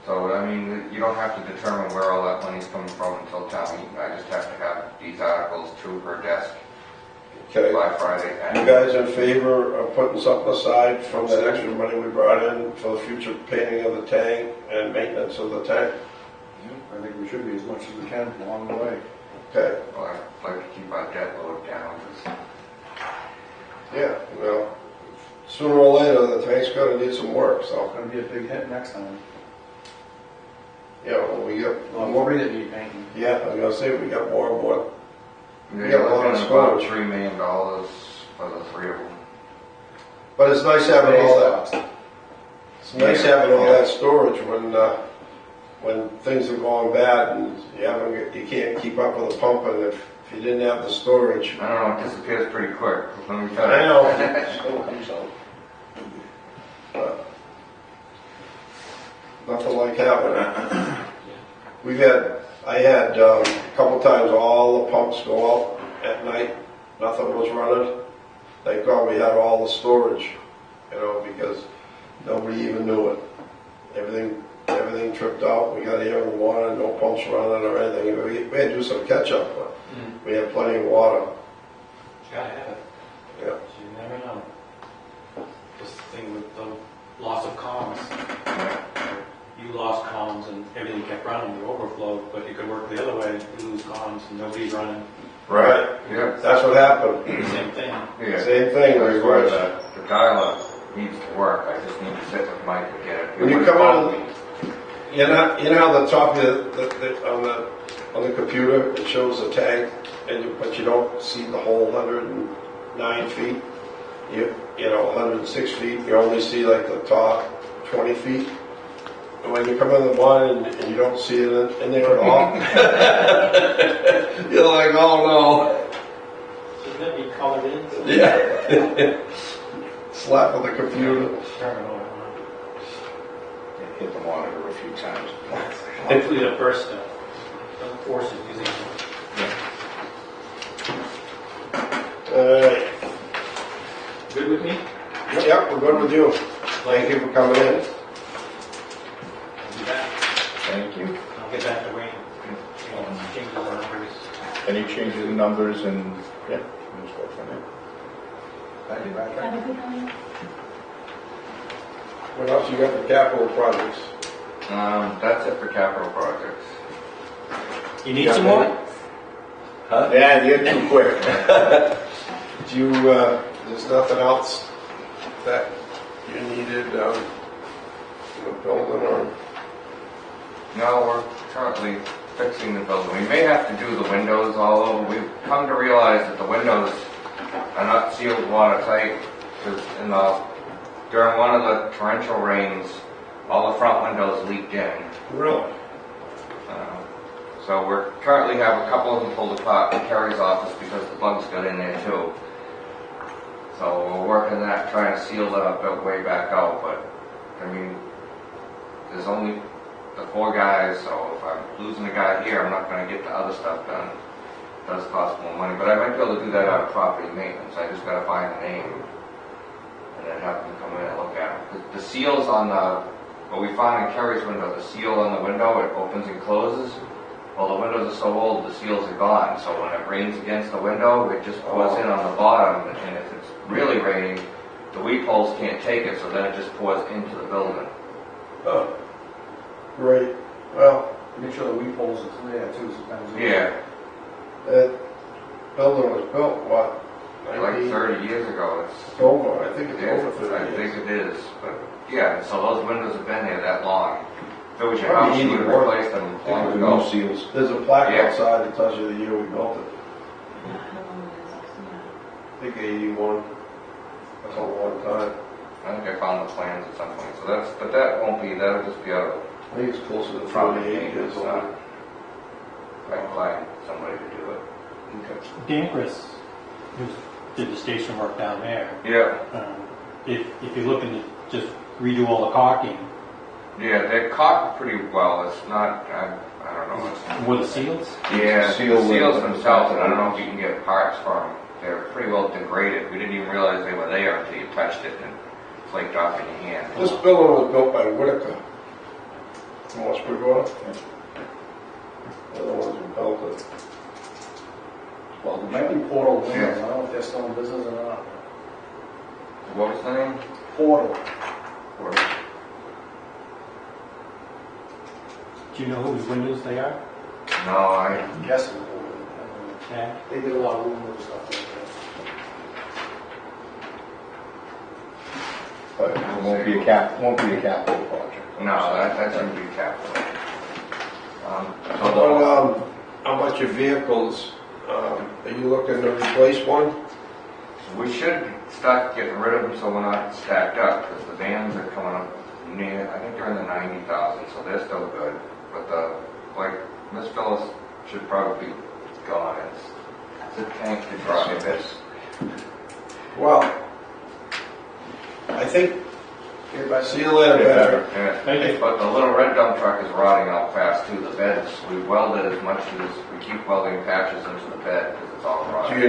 So, I mean, you don't have to determine where all that money's coming from until town meeting. I just have to have these articles to her desk Okay, by Friday. you guys in favor of putting something aside from that extra money we brought in for the future painting of the tank and maintenance of the tank? I think we should be as much as we can along the way. Okay, Well, I'd like to keep our debt load down, 'cause yeah, well, sooner or later, the tank's gonna need some work, so, It's gonna be a big hit next time. yeah, well, we get Well, more. three that need painting. Yeah, I was gonna say, we got more and more. you're Yeah, a lot looking of at about storage. $3 million for the three of them. But it's nice having all that, Base it's nice having all that storage when things are going bad and you can't keep up with the pumping if you didn't have the storage. I don't know, it disappears pretty quick, let me tell you. I know. Still comes out. But nothing like having it. I had a couple times all the pumps go out at night, nothing was running. Thank God we had all the storage, because nobody even knew it. Everything tripped out, we got air and water, no pumps running or anything. We had to do some catch up, but we had plenty of water. Gotta have it. Yeah. So you never know. Just running, you overflow, but you could work the other way, you lose columns, and nobody's running, Right. Yeah. That's what happened. same thing. Yeah. Same thing, That's where reverse. the dial-up needs to work, I just need to sit with Mike and get it. When you It come wouldn't on- bother me. You know how the top of on the computer, it shows the tank, but you don't see the whole 109 feet? You know, 106 feet, you only see like the top 20 feet. And when you come in the one and you don't see it in there at all, you're like, oh Shouldn't that be colored in? no. Yeah. Slap on the computer. Turn it on. Hit the monitor a few times. Hopefully the first step, don't force it using it. Good with me? Yep, we're good with you. Thank you for coming in. I'll be back. Thank you. I'll get back to Wayne. Change the numbers. Any changes in numbers and, yeah, we'll just go from there. Thank you, Patrick. Have a good night. What else you got for capital projects? That's it for capital projects. You need some more? Huh? Yeah, you're too quick. Do you, there's nothing else that you needed, in the building or? No, we're currently fixing the building. We may have to do the windows all over. We've come to realize that the windows are not sealed watertight, because during one of the torrential rains, all the front windows leaked in. Really? So we're currently have a couple of them pulled apart in Kerry's office because the bugs got in there too. So we're working that, trying to seal that way back out, but I mean, there's only the 4 guys, so if I'm losing a guy here, I'm not going to get the other stuff done. It does cost more money, but I might be able to do that out of property maintenance. I just got to find the name and then have them come in and look at them. The seals on what we found in Kerry's window, the seal on the window, it opens and closes. Well, the windows are so old, the seals are gone. So when it rains against the window, it just pours in on the bottom. And if it's really raining, the weep holes can't take it, so then it just pours into the building. Oh, great. Well, Make sure the weep holes are clear too, sometimes. Yeah, that building was built, what, like 19? 30 years ago. It's over, I think it's Yeah, over I 30 think years. it is. But yeah, so those windows have been there that long. If it was your Probably house, you would have 81. replaced them I long think it ago. was seals. There's a plaque Yeah. outside that tells you the year we built it. How long is it? I think 81. That's a long time. I think I found the plans at some point. So but that won't be, that'll just be out of I think it's closer to property 48 years maintenance. old. I can find somebody to do it. Okay. Dan Chris, who did the station work down there, Yeah, if you're looking to just redo all the caulking, yeah, they're caulked pretty well. It's not, I don't know. It's, were the seals? yeah, the Seal seals with- themselves, and I don't know if you can get parts from them. They're pretty well degraded. We didn't even realize they were there until you touched it and flaked off in your hand. This building was built by Whitaker. From West Bridgewater. They're the ones who built it. Well, it might be Portal Windows, I don't know if they're still in business or not. What was the name? Portal. Do you know whose windows they are? No, I, I'm guessing Portal. Yeah. They did a lot of room with stuff like that. But it won't be a capital project. no, that shouldn't be capital. How about your vehicles? Are you looking to replace one? We should start getting rid of them so we're not stacked up, because the vans are coming up near, I think they're in the 90,000, so they're still good. But Miss Phyllis should probably be gone. It's a tank to drive it. Well, I think, see you later, Patrick. Yeah. Thank you. But the little red dump truck is rotting out fast too. The beds, we welded as much as, we keep welding patches into the bed because it's all Do rotting.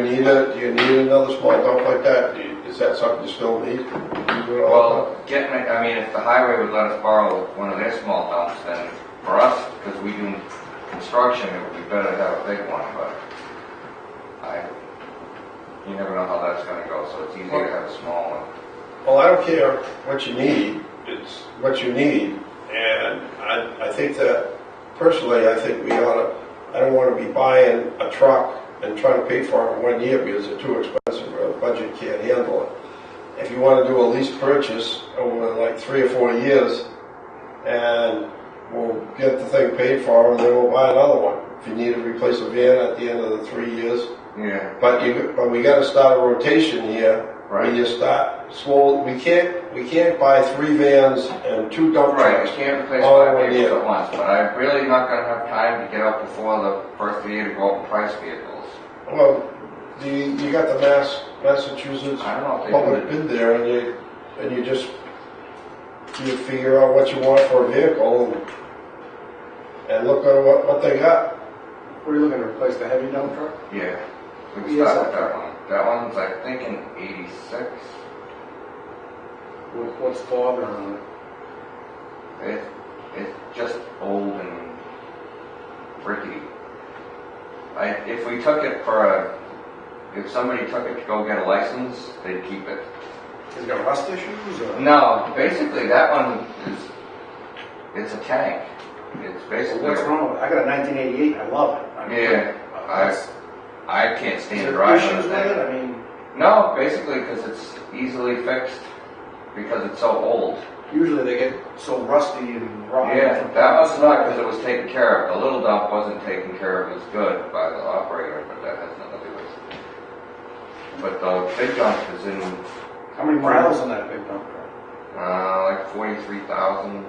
you need another small dump like that? Is that something you still need? You do it all Well, getting it, I mean, if the highway would let us borrow one of their small dumps, then for us, because we do construction, it would be better to have a big one, but you never know how that's gonna go, so it's easier to have a small one. Well, I don't care what you need, it's what you need. And I think that personally, I think we oughta, I don't wanna be buying a truck and trying to pay for it in 1 year because it's too expensive, or the budget can't handle it. If you wanna do a lease purchase over like 3 or 4 years, and we'll get the thing paid for, and then we'll buy another one. If you need to replace a van at the end of the 3 years. Yeah, But we gotta start a rotation here, where right. you start slow, we can't buy 3 vans and 2 dump Right, trucks. you can't replace all in 5 one vehicles year. at once, but I'm really not gonna have time to get up before the first of the year to go out and price vehicles. Well, you got the Massachusetts I don't know if they public do it. bid there, and you just, you figure out what you want for a vehicle, and look at what they got. What are you looking to replace, the heavy dump truck? Yeah, we Yes, can start with sir. that one. That one's, I think, in '86. What's father on it? It's just old and rickety. If we took it if somebody took it to go get a license, they'd keep it. Has it got rust issues or? No, basically that one it's a tank. It's basically. What's wrong with it? I got a 1988, I love it. I mean, Yeah, that's- I can't Is stand there driving issues it. with it? I mean, No, basically because it's easily fixed because it's so old. usually they get so rusty and rotten. Yeah, that was not because it was taken care of. The little dump wasn't taken care of as good by the operator, but that has nothing to do with it. But the big dump is in How many miles in that big dump truck? like 43,000.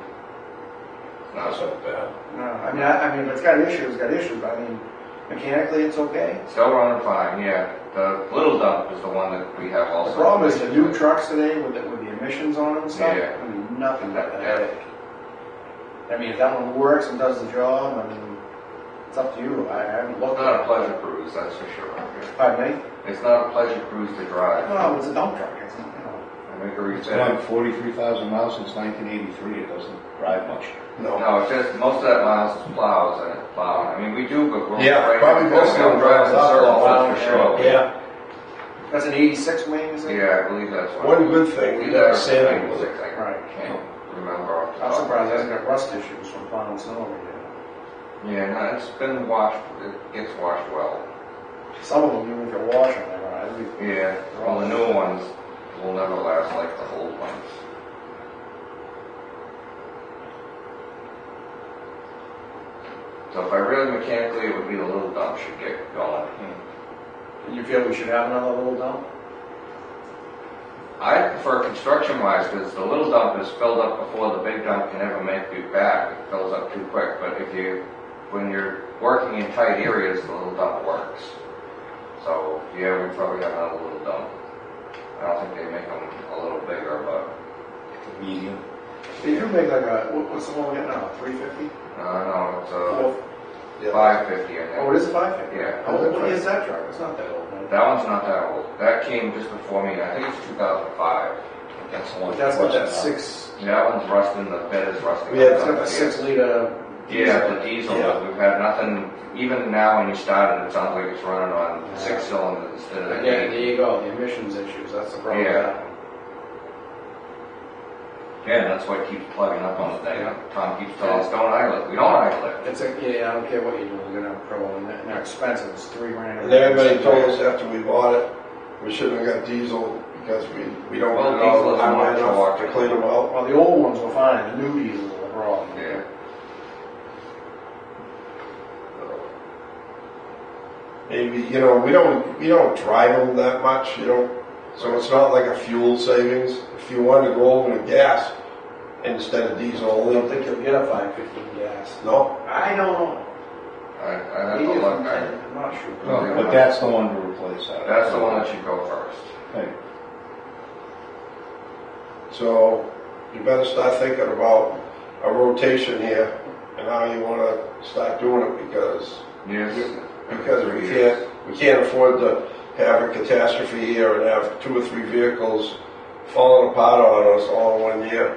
That's not bad. No, I mean, if it's got issues, it's got issues, but I mean, mechanically, it's okay. Still running fine, yeah. The little dump is the one that we have also. The problem is the new trucks today with the emissions on them and stuff, Yeah. I mean, nothing but a Yeah. headache. I mean, if that one works and does the job, I mean, it's up to you. I haven't It's looked not a at it. pleasure cruise, that's for sure. Pardon me? It's not a pleasure cruise to drive. No, it's a dump truck, it's, you know. I make a It's refit. like 43,000 miles since 1983. It doesn't drive much. No. No, it's just, most of that miles is plows and it's plowing. I mean, we do, but we're. Yeah, right- probably we most of don't them drive in drive circles, up, that's for sure. Yeah. That's an 86 wing, is it? Yeah, I believe that's what. One good thing, we Either got sand with 96, it. I Right. can't remember off the I'm top of surprised my it hasn't head. got rust issues from plowing snow over here. Yeah, no, it's been washed, it gets washed well. Some of them, even if you wash them, they're all right. Yeah, well, the new ones will never last like the old ones. So if I really mechanically, it would be the little dump should get going. And you feel we should have another little dump? I prefer construction-wise because the little dump is filled up before the big dump can ever make it back. It fills up too quick. But when you're working in tight areas, the little dump works. So yeah, we probably have another little dump. I don't think they make them a little bigger, but Medium. They do make like what's the one we got now, 350? no, it's a Well, 550, I think. oh, it is a 550? Yeah. How old is that truck? It's not that old, man. That one's not that old. That came just before me. I think it's 2005. That's the one. But that's got that rusted out. 6, That one's rusting. The bed is rusting. Yeah, it's got the 6-liter. Yeah, the diesel. Yeah. We've had nothing. Even now, when you start it, it sounds like it's running on 6 cylinders instead of Again, there 8. you go, the emissions issues, that's the problem with Yeah. that one. Yeah, that's why it keeps plugging up on the thing. Yeah. Tom keeps telling us, don't idle it. We don't idle it. It's yeah, I don't care what you do, you're gonna have trouble, and they're expensive, it's $3,000. And everybody told us after we bought it, we shouldn't have got diesel because we don't Well, get it all diesel is the more time enough torque. to clean them out. Well, the old ones were fine, the new diesels are the problem. Yeah. Maybe, we don't drive them that much, so it's not like a fuel savings. If you want to go over to gas instead of diesel I only, don't think you'll get a 550 gas. no? I don't know. I have Maybe to if look. I'm not sure. No, but that's the one to replace that. That's the one that should go first. Hey, So you better start thinking about a rotation here and how you want to start doing it because Yes. we can't afford to have a catastrophe here and have 2 or 3 vehicles falling apart on us all in 1 year.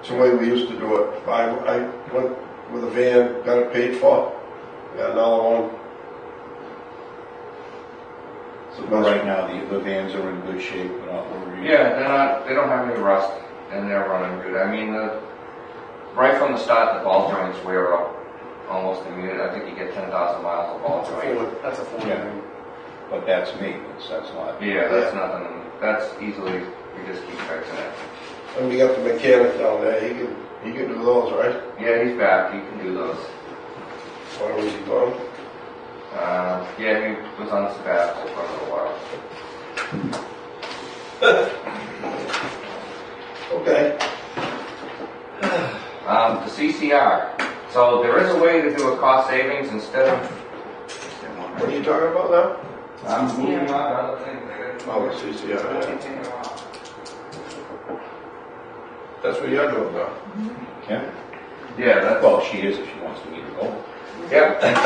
It's the way we used to do it. I went with a van, got it paid for, got another one. It's the but best. right now, the vans are in good shape. We're not worried. Yeah, they don't have any rust and they're running good. I mean, right from the start, the ball joints wear out almost immediately. I think you get 10,000 miles of ball joint. That's a Ford. Yeah. But that's maintenance, that's not. Yeah, that's nothing, that's easily, you just keep fixing it. And we got the mechanic down there, he can do those, right? Yeah, he's back, he can do those. Why was he gone? Yeah, he was on sabbatical for a little while. Okay. The CCR. So there is a way to do a cost savings instead of. What are you talking about now? I'm moving on to other things. Oh, the CCI, yeah. That's what you're doing now. Yeah. Yeah, that's. Well, she is if she wants me to go. Yep. She's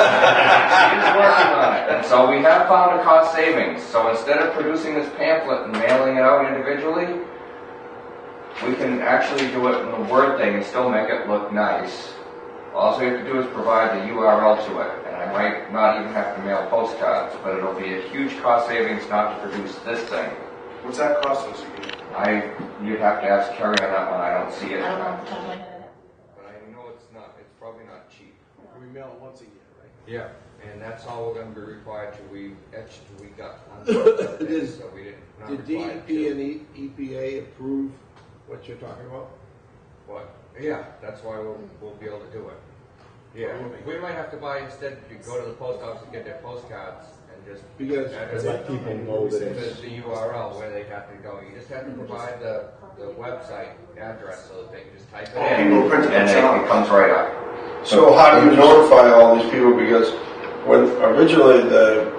working on it. And so we have found a cost savings. So instead of producing this pamphlet and mailing it out individually, we can actually do it in a Word thing and still make it look nice. All we have to do is provide the URL to it. And I might not even have to mail postcards, but it'll be a huge cost savings not to produce this thing. What's that cost us again? You'd have to ask Kerry on that one. I don't see it. I don't know off the top of my head. But I know it's probably not cheap. We mail it once a year, right? Yeah, and that's all we're gonna be required to, we got. Is- So we didn't, not Did required DEP to. and EPA approve what you're talking about? What? Yeah, that's why we'll be able to do it. Yeah, we might have to buy, instead, you go to the post office and get their postcards and just. Because Let people know that it's. The URL where they have to go, you just have to provide the website address so that they can just type it in. People print it And themselves. it comes right up. So how do you notify all these people? Because when originally the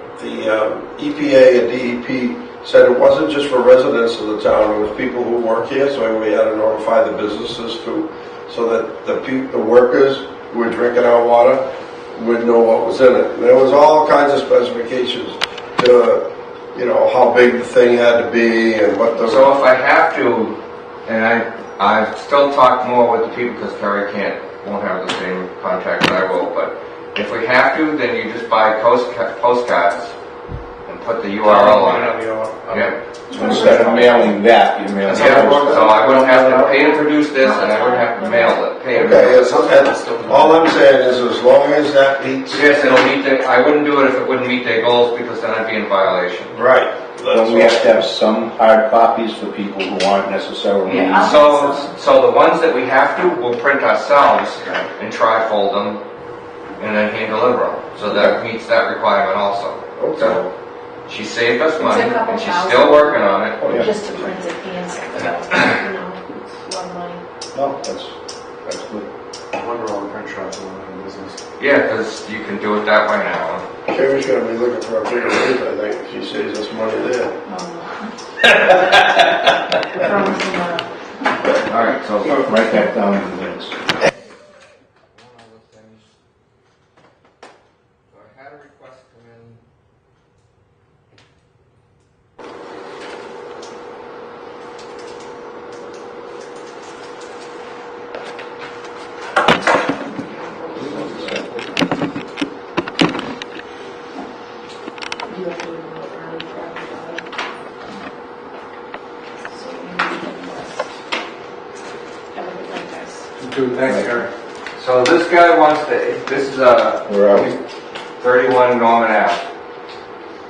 EPA and DEP said it wasn't just for residents of the town, it was people who work here, so we had to notify the businesses too, so that the workers who were drinking our water would know what was in it. And there was all kinds of specifications to, how big the thing had to be and what the... So if I have to, and I still talk more with the people because Kerry won't have the same contact that I will, but if we have to, then you just buy postcards and put the URL on it. Yeah. So instead of mailing that, you mail. Yeah, so I wouldn't have to pay to produce this and I wouldn't have to mail it. Okay, all I'm saying is as long as that meets... Yes, it'll meet I wouldn't do it if it wouldn't meet their goals because then I'd be in violation. Right. Don't we have to have some hard copies for people who aren't necessarily? Yeah. So the ones that we have to, we'll print ourselves and trifold them and then hand deliver them. So that meets that requirement also. Okay. So she saved us It's a money couple and she's thousand. still working on it. Oh, yeah. Just to print it and send it out, it's a lot of money. No, that's good. I wonder all the print shops are in business. Yeah, because you can do it that way now. Carrie's gonna be looking for a bigger raise, I think. She saves us money there. I promise you not. All right, so Write that down in the minutes. one other thing. So I had a request come in. You have to remote early for everybody. So you need to get blessed. Have a good night, guys. Thanks, Eric. So this guy wants to, this is Where are we? 31 Norman Ave.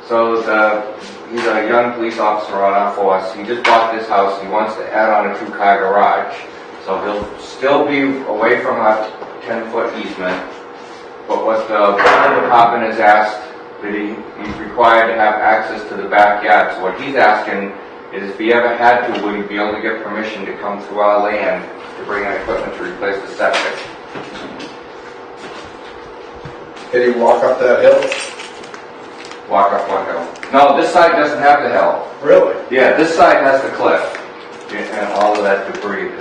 So he's a young police officer on our force. He just bought this house. He wants to add on a 2-car garage. So he'll still be away from our 10-foot easement. But what the fire department has asked, that he's required to have access to the backyard. So what he's asking is if he ever had to, would he be able to get permission to come through our land to bring in equipment to replace the septic? Can he walk up that hill? Walk up one hill. No, this side doesn't have the hill. Really? Yeah, this side has the cliff and all of that debris.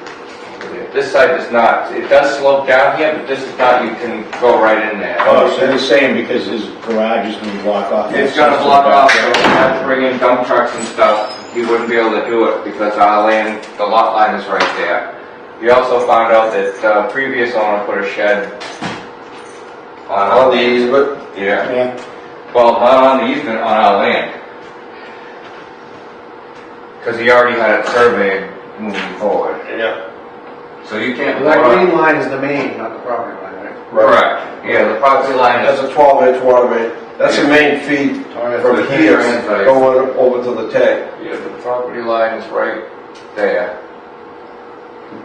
This side does not. It does slope down here, but this is not. You can go right in there. Oh, so he's saying because his garage is going to block off. It's going to block off, so we have to bring in dump trucks and stuff. He wouldn't be able to do it because our land, the lot line is right there. We also found out that the previous owner put a shed On the easement? Yeah. Yeah. Well, not on the easement, on our land. Because he already had it surveyed moving forward. Yeah. So you can't. That green line is the main, not the property line, right? Correct. Yeah, the property line That's is. a 12-inch water main. That's the main feed from the here transit. going over to the tank. Yeah, the property line is right there.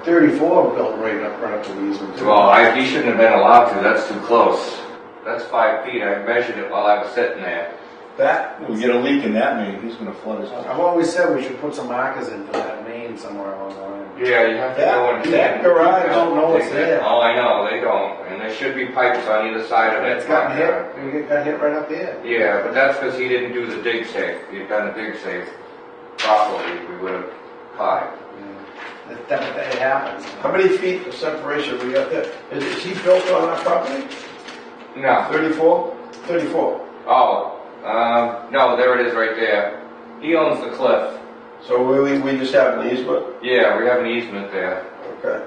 34 built right up to the easement too. Well, he shouldn't have been allowed to, that's too close. That's 5 feet, I measured it while I was sitting there. That, We get a leak in that main, he's gonna flood his house. I've always said we should put some markers in for that main somewhere along the line. Yeah, you have to go and. that garage, I don't know it's there. Oh, I know, they don't, and there should be pipes on either side of it. It's gotten hit, it got hit right up there. Yeah, but that's because he didn't do the dig safe. If he'd done a dig safe properly, we would have caught it. That it happens. how many feet of separation we got there? Is he built on our property? No. 34? 34. Oh, no, there it is right there. He owns the cliff. So we just have an easement? Yeah, we have an easement there. Okay.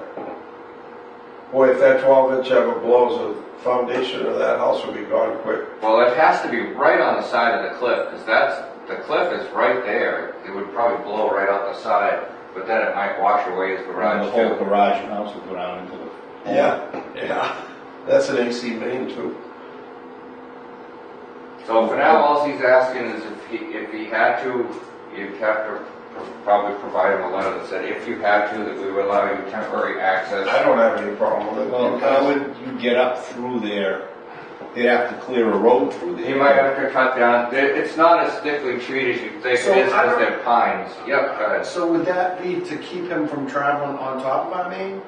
Boy, if that 12-inch ever blows, the foundation of that house will be gone quick. Well, it has to be right on the side of the cliff, because the cliff is right there. It would probably blow right out the side, but then it might wash away his And garage the whole too. garage and house will go down into the. Yeah. That's an AC main too. So for now, all he's asking is if he had to, you'd have to probably provide him a letter that said if you had to, that we would allow you temporary access. I don't have any problem with it. Well, how would you get up through there? They'd have to clear a road through there. He might have to cut down. It's not as thickly treed as you think So it is I because don't- they're pines. Yep, go ahead. So would that be to keep him from traveling on top of our main?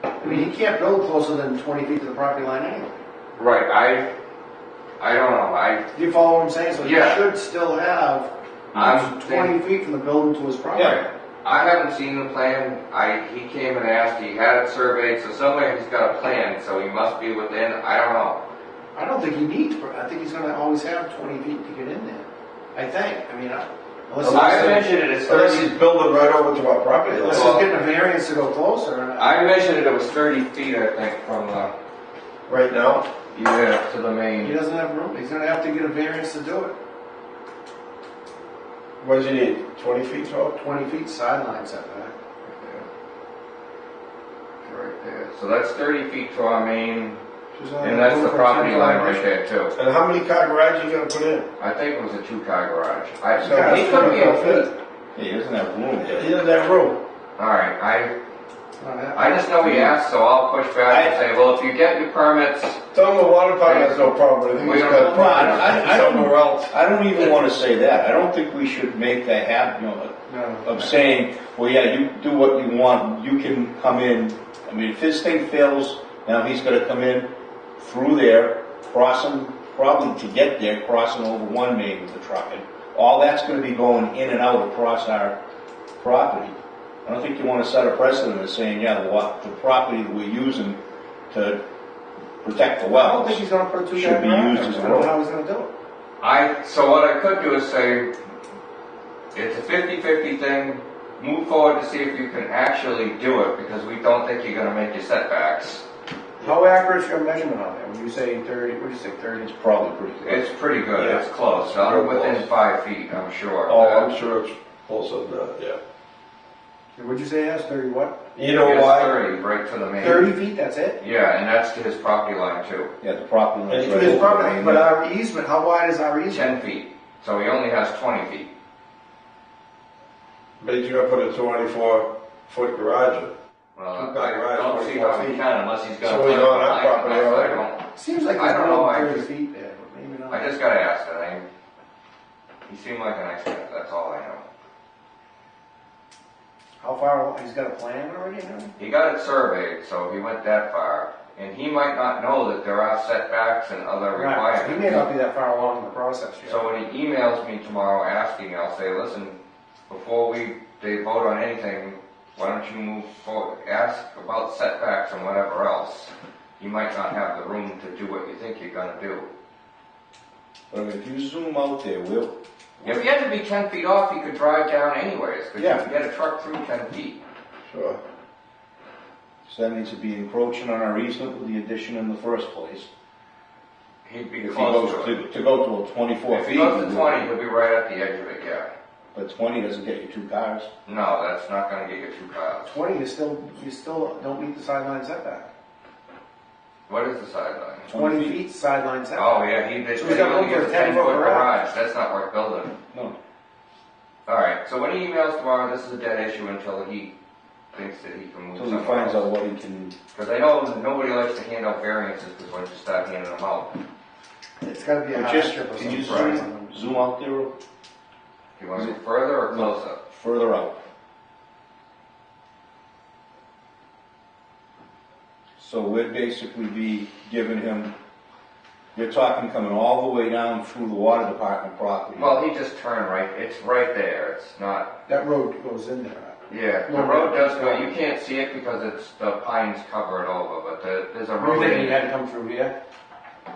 I mean, he can't build closer than 20 feet to the property line anyway. Right. I don't know. Do you follow what I'm saying? So Yeah. he should still have I'm 20 feet from the building to his property. Yeah. I haven't seen the plan. He came and asked. He had it surveyed, so somewhere he's got a plan. So he must be within. I don't know. I don't think he needs, I think he's gonna always have 20 feet to get in there. I think, I mean, unless I measured it as Unless 30. he's building right over to our property line. unless he's getting a variance to go closer. I measured it. It was 30 feet, I think, from the Right now? to the He main. doesn't have room, he's gonna have to get a variance to do it. What does he need? 20 feet tall? 20 feet sideline setback. Right there. So that's 30 feet to our main, She's only and that's room the for property 10 line cars. right there too. And how many car garage you gonna put in? I think it was a 2-car garage. So He could be a fit. feet. Yeah, he doesn't have room there. He doesn't have room. All right. Not that- I just know he asked, so I'll push back and say, well, if you get your permits, Tell him the water department has no problem, but I think We he's don't- got a Well, I problem don't- somewhere else. I don't even want to say that. I don't think we should make that happen, No. of saying, well, yeah, you do what you want, you can come in. I mean, if his thing fails, now he's got to come in through there, crossing, probably to get there, crossing over one main with the truck. And all that's going to be going in and out across our property. I don't think you want to set a precedent of saying, yeah, the property that we're using to protect the I don't wells think he's gonna put a 2-car should be garage. used as I a don't know road. how he's gonna do it. so what I could do is say, it's a 50-50 thing, move forward to see if you can actually do it, because we don't think you're gonna make your setbacks. How accurate is your measurement on that? When you say 30, what do you say, 30? It's probably pretty good. It's pretty good, Yeah. it's close, within 5 feet, I'm sure. Oh, I'm sure it's closer than that, yeah. What'd you say it has, 30 what? You know It's why? 30, right to the main. 30 feet, that's it? Yeah, and that's to his property line too, Yeah, the property line's And right His over property, there. but our easement, how wide is our easement? 10 feet, so he only has 20 feet. But he's gonna put a 24-foot garage in. Well, Two-car I garage, don't see 24 how he feet. can unless he's got. So a he's plan on our behind property it, so already. I don't- Seems like I he's don't know, around I 30 just- feet there, but maybe not. I just gotta ask that. He seemed like a nice guy. That's all I know. How far, he's got a plan already and everything? He got it surveyed, so he went that far, and he might not know that there are setbacks and other Right, so he requirements. may not be that far along in the process yet. So when he emails me tomorrow asking, I'll say, listen, before they vote on anything, why don't you move forward, ask about setbacks and whatever else. You might not have the room to do what you think you're gonna do. But I mean, if you zoom out there, If he had to be 10 feet off, he could drive down anyways, because Yeah. you can get a truck through 10 feet. Sure. so that means to be encroaching on our easement with the addition in the first place. He'd be If he close goes to it. to go to a 24 If feet. he goes to 20, he'll be right at the edge of it, yeah. But 20 doesn't get you 2 cars. No, that's not gonna get you 2 cars. 20, you still don't meet the sideline setback. What is the sideline? 20 feet sideline setback. Oh, yeah, he So he's got only room for gets a 10 foot garage. That's not worth building. No. Alright, so when he emails tomorrow, this is a dead issue until he thinks that he can move Until he somewhere finds else. out what he can. Because I know nobody likes to hand out variances because once you start handing them out, It's gotta be a But just, hardship or can you something. zoom out there you want to go further or closer? further out? So we'd basically be giving him, you're talking coming all the way down through the water department property. Well, he just turned right, it's right there, it's not, That road goes in there. yeah, the No, road no, does it's go, not. you can't see it because it's, the pines cover it over, but there's a You road. think you had to come through here?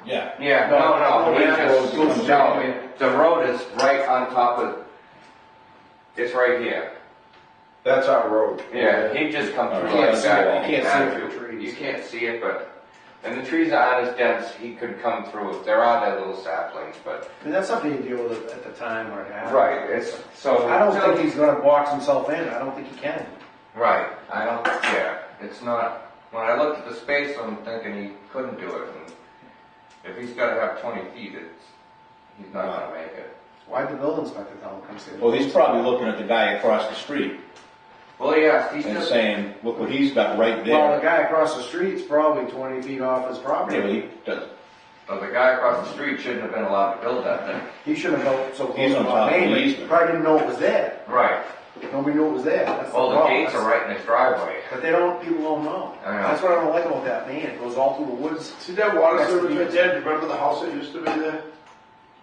Yeah. Yeah, No, no, no, he that just, road goes no, down. the road is right on top of, it's right here. That's our road. Yeah, he just come through You like can't see that. it. You can't see it Avenue. through the trees. You can't see it, but, and the trees aren't as dense, he could come through. There are that little saplings, but. I mean, that's something you deal with at the time or it happens. Right, it's, so. I don't think he's gonna box himself in, I don't think he can. Right, I don't, yeah, it's not, when I looked at the space, I'm thinking he couldn't do it, and if he's gotta have 20 feet, he's not gonna make it. Why'd the building inspector tell him to come see it? Well, he's probably looking at the guy across the street Well, yes, he's and just, saying, look what he's got right Well, the there. guy across the street's probably 20 feet off his property. Really, does. well, the guy across the street shouldn't have been allowed to build that thing. He shouldn't have built so close He's to on my top of the neighbor. He easement. probably didn't know it was there. Right, Nobody knew it was there. That's well, the problem. gates are right in his driveway. But people don't know. I know. That's what I don't like about that man. It goes all through the woods. See that water That's service the- right there? Do you remember the house that used to be there?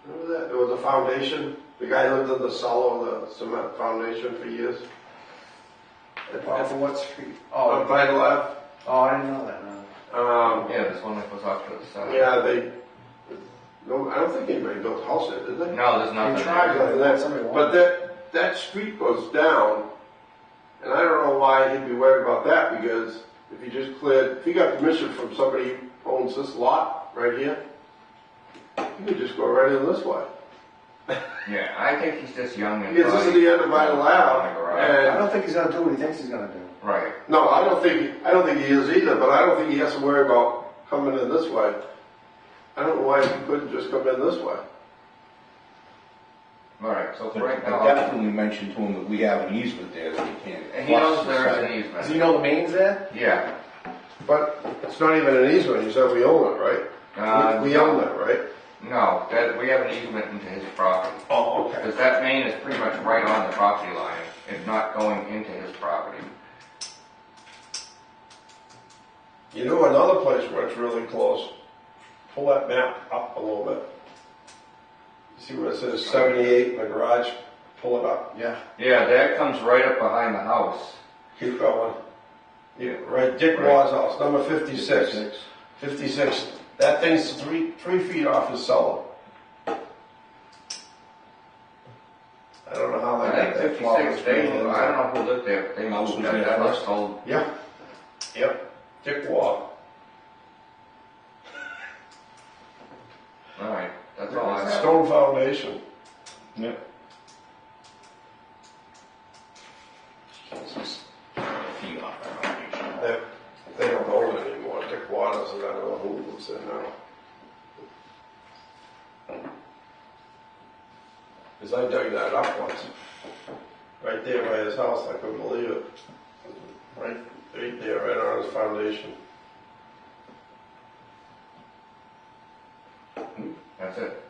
Remember that? There was a foundation. The guy lived in the cellar of the cement foundation for years. Off of what street? On Oh, Vital Ave. oh, I didn't know that. No. Yeah, there's one that goes off to the side. Yeah, no, I don't think anybody built a house there, did they? No, there's nothing They tried there. to. Nothing there. Somebody But wanted that street goes down, and I don't know why he'd be worried about that, because if he just cleared, if he got permission from somebody who owns this lot right here, he could just go right in this way. Yeah, I think he's just young and. Because this is the end of Vital Ave, I and, don't think he's gonna do what he thinks he's gonna do. Right. no, I don't think he is either, but I don't think he has to worry about coming in this way. I don't know why he couldn't just come in this way. Alright, so for But right I now, definitely mentioned to him that we have an easement there that we can't. and he knows cross the there is side. an Does he easement. know the main's there? Yeah. But it's not even an easement, he said we own it, right? We own it, right? No, that, we have an easement into his property. Oh, okay. Because that main is pretty much right on the property line, if not going into his property. You know another place where it's really close? Pull that map up a little bit. See where it says 78 in the garage? Pull it up. Yeah. Yeah, that comes right up behind the house. Keep going. Yeah, right, Dick Waugh's house, number 56. 56. That thing's three feet off his cellar. I don't know how I that think got that far. 56, they, I don't know who lived there, but they House moved was that, there that was first? sold. Yeah. Yep. Dick Waugh. Alright, that's all I have. Stone foundation. Yep. Jesus. Feet off our foundation. They don't own it anymore. Dick Waugh doesn't, I don't know who lives there now. Because I dug that up once. Right there by his house, I couldn't believe it. Right there, right on his foundation. That's it.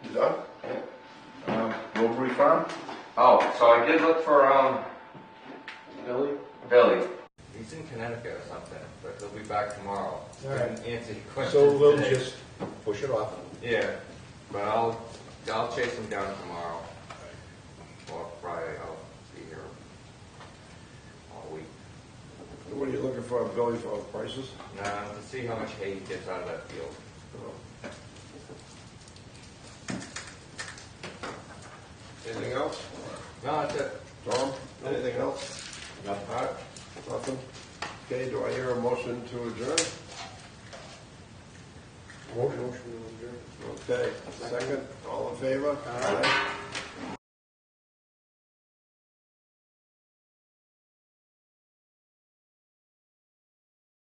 You done? Robury Farm? Oh, so I did look for, Billy? Billy. He's in Connecticut or something, but he'll be back tomorrow. All right. Answer your questions So we'll today. just push it off. Yeah, but I'll chase him down tomorrow. Or Friday, I'll be here all week. What are you looking for, Billy, for prices? To see how much hay he gets out of that field. Anything else? No, that's it. Tom, anything else? Nothing? Okay, do I hear a motion to adjourn? Motion to adjourn. Okay, second, all in favor? Aye.